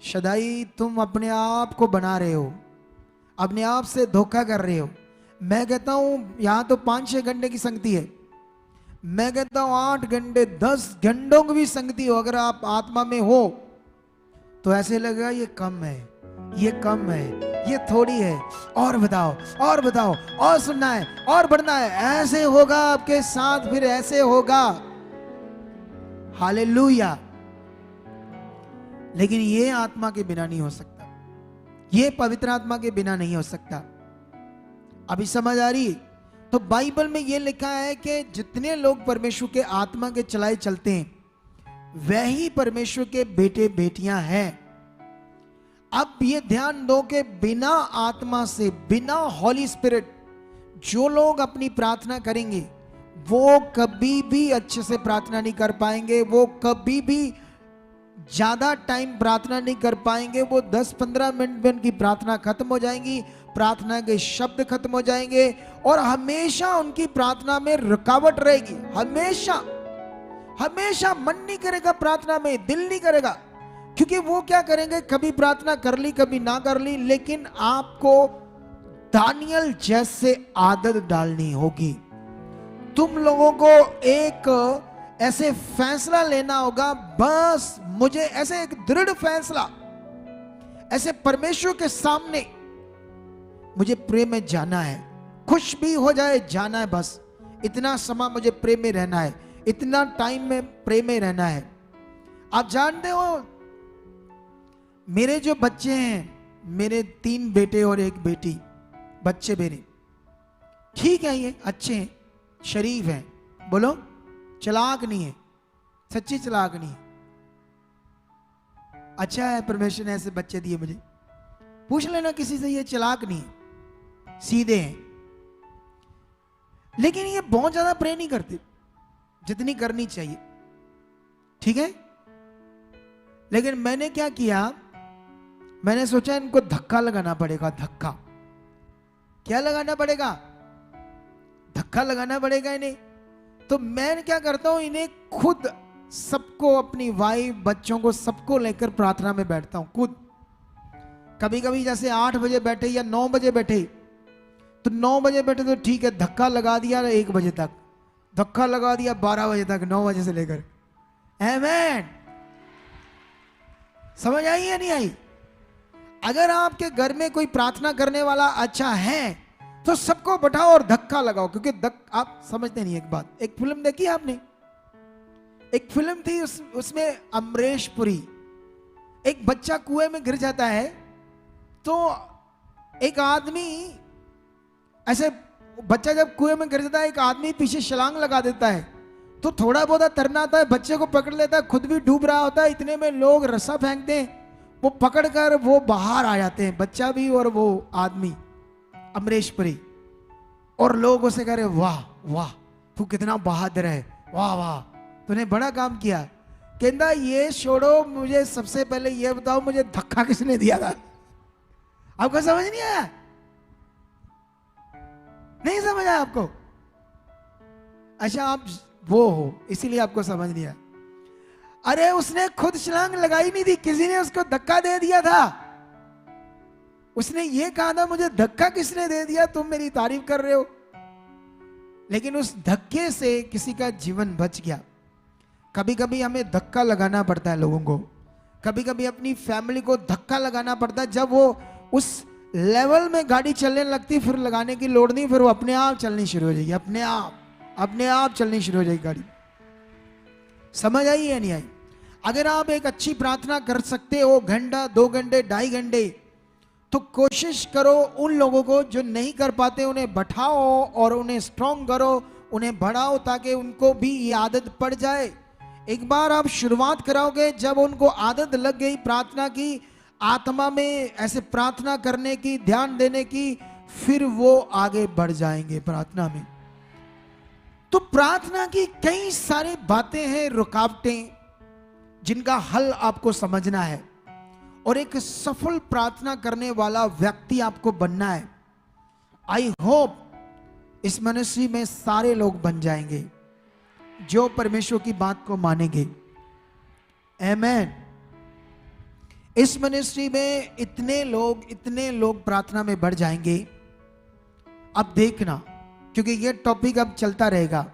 शदाई तुम अपने आप को बना रहे हो, अपने आप से धोखा कर रहे हो। मैं कहता हूं यहां तो 5-6 घंटे की संगति है, मैं कहता हूं 8 घंटे 10 घंटों की भी संगति हो, अगर आप आत्मा में हो तो ऐसे लगेगा ये कम है, ये कम है, ये थोड़ी है, और बताओ, और बताओ, और सुनना है, और बढ़ना है। ऐसे होगा आपके साथ, फिर ऐसे होगा। हालेलुया। लेकिन ये आत्मा के बिना नहीं हो सकता, ये पवित्र आत्मा के बिना नहीं हो सकता। अभी समझ आ रही? तो बाइबल में ये लिखा है कि जितने लोग परमेश्वर के आत्मा के चलाए चलते हैं, वही परमेश्वर के बेटे बेटियां हैं। अब ये ध्यान दो कि बिना आत्मा से, बिना हॉली स्पिरिट, जो लोग अपनी प्रार्थना करेंगे वो कभी भी अच्छे से प्रार्थना नहीं कर पाएंगे, वो कभी भी ज्यादा टाइम प्रार्थना नहीं कर पाएंगे। वो 10-15 मिनट में उनकी प्रार्थना खत्म हो जाएंगी, प्रार्थना के शब्द खत्म हो जाएंगे, और हमेशा उनकी प्रार्थना में रुकावट रहेगी। हमेशा हमेशा मन नहीं करेगा प्रार्थना में, दिल नहीं करेगा, क्योंकि वो क्या करेंगे, कभी प्रार्थना कर ली, कभी ना कर ली। लेकिन आपको दानियल जैसे आदत डालनी होगी। तुम लोगों को एक ऐसे फैसला लेना होगा, बस मुझे ऐसे एक दृढ़ फैसला, ऐसे परमेश्वर के सामने मुझे प्रेम में जाना है, खुश भी हो जाए, जाना है बस, इतना समय मुझे प्रेम में रहना है, इतना टाइम में प्रेम में रहना है। आप जानते हो मेरे जो बच्चे हैं, मेरे 3 बेटे और 1 बेटी, बच्चे मेरे ठीक है, ये अच्छे हैं, शरीफ हैं, बोलो चालाक नहीं है, सच्ची चालाक नहीं है। अच्छा है परमेश्वर ने ऐसे बच्चे दिए मुझे। पूछ लेना किसी से, ये चालाक नहीं है, सीधे हैं, लेकिन ये बहुत ज्यादा प्रे नहीं करते जितनी करनी चाहिए, ठीक है। लेकिन मैंने क्या किया, मैंने सोचा इनको धक्का लगाना पड़ेगा। धक्का क्या लगाना पड़ेगा? धक्का लगाना पड़ेगा इन्हें। तो मैं क्या करता हूं, इन्हें खुद सबको, अपनी वाइफ, बच्चों को, सबको लेकर प्रार्थना में बैठता हूं खुद। कभी कभी जैसे 8 बजे बैठे या 9 बजे बैठे, तो 9 बजे बैठे तो ठीक है, धक्का लगा दिया 1 बजे तक, धक्का लगा दिया 12 बजे तक, 9 बजे से लेकर। आमीन। समझ आई या नहीं आई? अगर आपके घर में कोई प्रार्थना करने वाला अच्छा है तो सबको बैठाओ और धक्का लगाओ, क्योंकि आप समझते नहीं एक बात। एक फिल्म देखी आपने? एक फिल्म थी, उसमें अमरीश पुरी, एक बच्चा कुएं में गिर जाता है, तो एक आदमी ऐसे, बच्चा जब कुएं में गिर जाता है, एक आदमी पीछे छलांग लगा देता है, तो थोड़ा बहुत तैरना आता है, बच्चे को पकड़ लेता है, खुद भी डूब रहा होता है। इतने में लोग रस्सा फेंकते हैं, वो पकड़कर वो बाहर आ जाते हैं, बच्चा भी और वो आदमी, अमरीश पुरी। और लोग उसे कह रहे, वाह वाह तू कितना बहादुर है, वाह वाह तूने बड़ा काम किया। कहता ये छोड़ो, मुझे सबसे पहले ये बताओ, मुझे धक्का किसने दिया था? आपको समझ नहीं आया? नहीं समझ आया आपको? अच्छा आप वो हो, इसीलिए आपको समझ नहीं आया। अरे उसने खुद छलांग लगाई नहीं थी, किसी ने उसको धक्का दे दिया था। उसने ये कहा था, मुझे धक्का किसने दे दिया, तुम मेरी तारीफ कर रहे हो। लेकिन उस धक्के से किसी का जीवन बच गया। कभी कभी हमें धक्का लगाना पड़ता है लोगों को, कभी कभी अपनी फैमिली को धक्का लगाना पड़ता है। जब वो उस लेवल में गाड़ी चलने लगती, फिर लगाने की लोड़ नहीं, फिर वो अपने आप चलनी शुरू हो जाएगी, अपने आप चलनी शुरू हो जाएगी गाड़ी। समझ आई या नहीं आई? अगर आप एक अच्छी प्रार्थना कर सकते हो, घंटा, 2 घंटे, 2.5 घंटे, तो कोशिश करो उन लोगों को जो नहीं कर पाते उन्हें बैठाओ और उन्हें स्ट्रॉन्ग करो, उन्हें बढ़ाओ, ताकि उनको भी ये आदत पड़ जाए। एक बार आप शुरुआत कराओगे, जब उनको आदत लग गई प्रार्थना की, आत्मा में ऐसे प्रार्थना करने की, ध्यान देने की, फिर वो आगे बढ़ जाएंगे प्रार्थना में। तो प्रार्थना की कई सारी बातें हैं, रुकावटें, जिनका हल आपको समझना है, और एक सफल प्रार्थना करने वाला व्यक्ति आपको बनना है। आई होप इस मिनिस्ट्री में सारे लोग बन जाएंगे जो परमेश्वर की बात को मानेंगे। आमीन। इस मिनिस्ट्री में इतने लोग प्रार्थना में बढ़ जाएंगे, अब देखना, क्योंकि ये टॉपिक अब चलता रहेगा।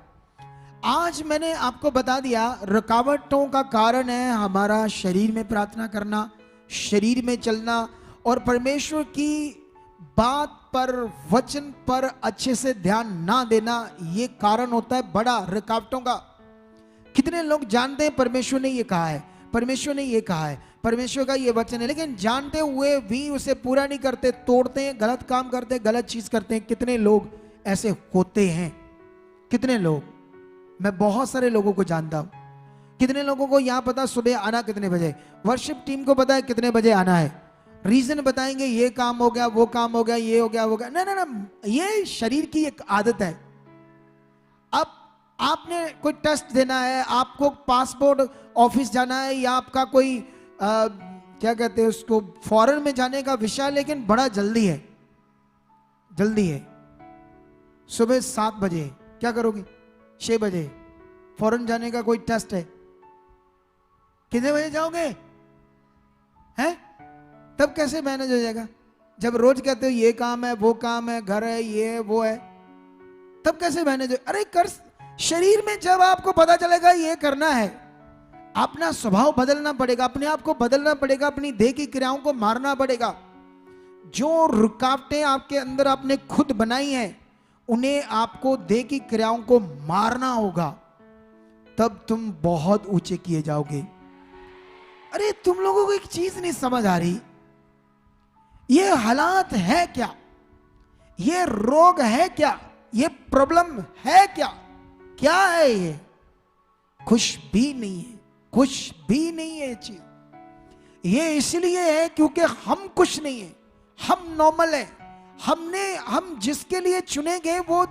आज मैंने आपको बता दिया, रुकावटों का कारण है हमारा शरीर में प्रार्थना करना, शरीर में चलना, और परमेश्वर की बात पर, वचन पर अच्छे से ध्यान ना देना। ये कारण होता है बड़ा रुकावटों का। कितने लोग जानते हैं परमेश्वर ने ये कहा है, परमेश्वर ने ये कहा है, परमेश्वर का ये वचन है, लेकिन जानते हुए भी उसे पूरा नहीं करते, तोड़ते हैं, गलत काम करते हैं, गलत चीज करते हैं। कितने लोग ऐसे होते हैं? कितने लोग? मैं बहुत सारे लोगों को जानता हूं। कितने लोगों को यहां पता सुबह आना कितने बजे, वर्शिप टीम को पता है कितने बजे आना है, रीजन बताएंगे, ये काम हो गया, वो काम हो गया, ये हो गया, वो गया। ना, ये शरीर की एक आदत है। अब आपने कोई टेस्ट देना है, आपको पासपोर्ट ऑफिस जाना है, या आपका कोई क्या कहते हैं उसको, फॉरेन में जाने का विषय, लेकिन बड़ा जल्दी है, सुबह 7 बजे, क्या करोगे? 6 बजे फॉरेन जाने का कोई टेस्ट है, कितने बजे जाओगे? हैं? तब कैसे मैनेज हो जाएगा? जब रोज कहते हो ये काम है, वो काम है, घर है, ये है, वो है, तब कैसे मैनेज हो? अरे कर, शरीर में जब आपको पता चलेगा ये करना है, अपना स्वभाव बदलना पड़ेगा, अपने आप को बदलना पड़ेगा, अपनी देह की क्रियाओं को मारना पड़ेगा। जो रुकावटें आपके अंदर आपने खुद बनाई हैं, उन्हें आपको देह की क्रियाओं को मारना होगा, तब तुम बहुत ऊंचे किए जाओगे। अरे तुम लोगों को एक चीज नहीं समझ आ रही, ये हालात है क्या, ये रोग है क्या, ये प्रॉब्लम है क्या, क्या है ये? कुछ भी नहीं है, कुछ भी नहीं है ये चीज। ये इसलिए है क्योंकि हम कुछ नहीं है, हम नॉर्मल है। हम जिसके लिए चुने गए वो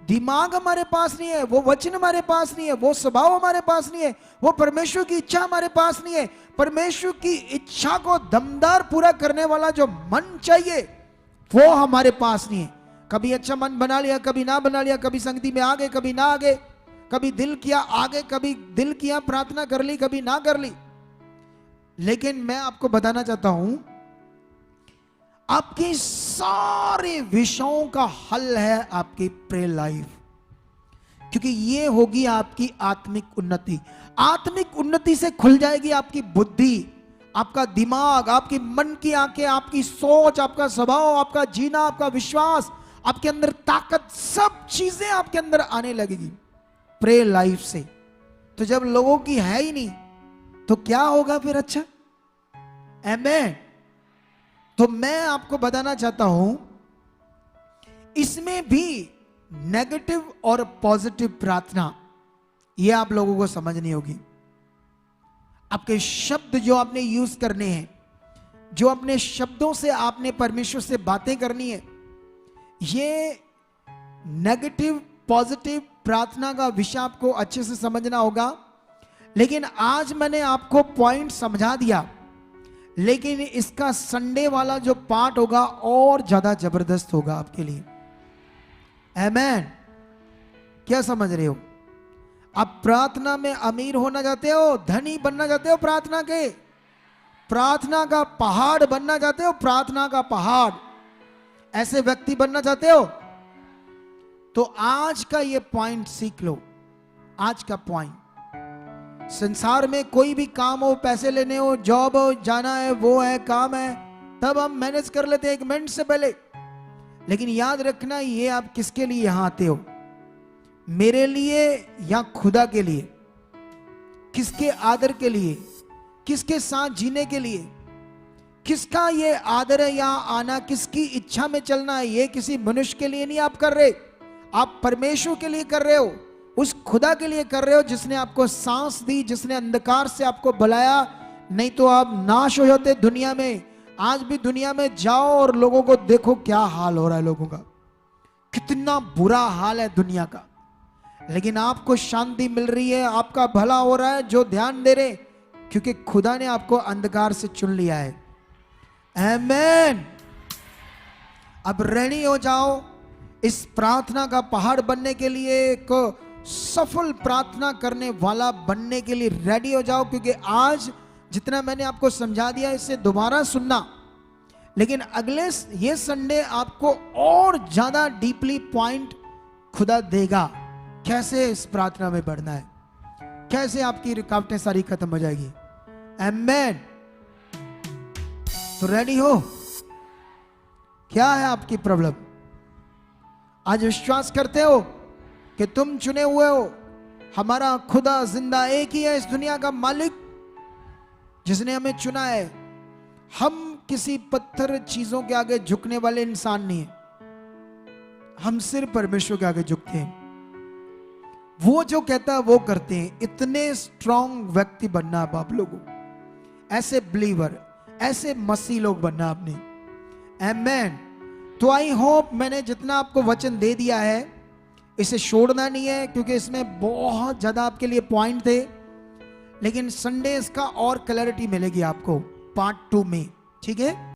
दिमाग हमारे पास नहीं है, वो वचन हमारे पास नहीं है, वो स्वभाव हमारे पास नहीं है, वो परमेश्वर की इच्छा हमारे पास नहीं है। परमेश्वर की इच्छा को दमदार पूरा करने वाला जो मन चाहिए वो हमारे पास नहीं है। कभी अच्छा मन बना लिया, कभी ना बना लिया, कभी संगति में आ गए, कभी ना आ गए, कभी दिल किया आगे, कभी दिल किया प्रार्थना कर ली, कभी ना कर ली। लेकिन मैं आपको बताना चाहता हूं, आपके सारे विषयों का हल है आपकी प्रेयर लाइफ, क्योंकि ये होगी आपकी आत्मिक उन्नति। आत्मिक उन्नति से खुल जाएगी आपकी बुद्धि, आपका दिमाग, आपकी मन की आंखें, आपकी सोच, आपका स्वभाव, आपका जीना, आपका विश्वास, आपके अंदर ताकत, सब चीजें आपके अंदर आने लगेगी प्रेयर लाइफ से। तो जब लोगों की है ही नहीं तो क्या होगा फिर? अच्छा, आमेन। तो मैं आपको बताना चाहता हूं, इसमें भी नेगेटिव और पॉजिटिव प्रार्थना, यह आप लोगों को समझनी होगी। आपके शब्द जो आपने यूज करने हैं, जो अपने शब्दों से आपने परमेश्वर से बातें करनी है, ये नेगेटिव पॉजिटिव प्रार्थना का विषय आपको अच्छे से समझना होगा। लेकिन आज मैंने आपको पॉइंट समझा दिया, लेकिन इसका संडे वाला जो पार्ट होगा और ज्यादा जबरदस्त होगा आपके लिए। आमेन। क्या समझ रहे हो? आप प्रार्थना में अमीर होना चाहते हो, धनी बनना चाहते हो, प्रार्थना का पहाड़ बनना चाहते हो, प्रार्थना का पहाड़, ऐसे व्यक्ति बनना चाहते हो, तो आज का ये पॉइंट सीख लो। आज का पॉइंट, संसार में कोई भी काम हो, पैसे लेने हो, जॉब हो, जाना है, वो है, काम है, तब हम मैनेज कर लेते हैं 1 मिनट से पहले। लेकिन याद रखना, ये आप किसके लिए यहां आते हो? मेरे लिए या खुदा के लिए? किसके आदर के लिए? किसके साथ जीने के लिए? किसका ये आदर है यहां आना? किसकी इच्छा में चलना है? ये किसी मनुष्य के लिए नहीं आप कर रहे, आप परमेश्वर के लिए कर रहे हो, उस खुदा के लिए कर रहे हो जिसने आपको सांस दी, जिसने अंधकार से आपको बुलाया। नहीं तो आप नाश हो जाते दुनिया में। आज भी दुनिया में जाओ और लोगों को देखो क्या हाल हो रहा है, लोगों का कितना बुरा हाल है दुनिया का। लेकिन आपको शांति मिल रही है, आपका भला हो रहा है, जो ध्यान दे रहे, क्योंकि खुदा ने आपको अंधकार से चुन लिया है। आमेन। अब रेडी हो जाओ इस प्रार्थना का पहाड़ बनने के लिए, एक सफल प्रार्थना करने वाला बनने के लिए रेडी हो जाओ। क्योंकि आज जितना मैंने आपको समझा दिया, इससे दोबारा सुनना, लेकिन अगले ये संडे आपको और ज्यादा डीपली पॉइंट खुदा देगा, कैसे इस प्रार्थना में बढ़ना है, कैसे आपकी रुकावटें सारी खत्म हो जाएगी। आमेन। तो रेडी हो? क्या है आपकी प्रॉब्लम? आज विश्वास करते हो कि तुम चुने हुए हो? हमारा खुदा जिंदा एक ही है, इस दुनिया का मालिक, जिसने हमें चुना है। हम किसी पत्थर चीजों के आगे झुकने वाले इंसान नहीं है, हम सिर्फ परमेश्वर के आगे झुकते हैं। वो जो कहता है वो करते हैं। इतने स्ट्रांग व्यक्ति बनना अब आप लोगों, ऐसे बिलीवर, ऐसे मसीह लोग बनना आपने। आमेन। तो आई होप मैंने जितना आपको वचन दे दिया है इसे छोड़ना नहीं है, क्योंकि इसमें बहुत ज्यादा आपके लिए पॉइंट थे। लेकिन संडे इसका और क्लैरिटी मिलेगी आपको पार्ट 2 में, ठीक है?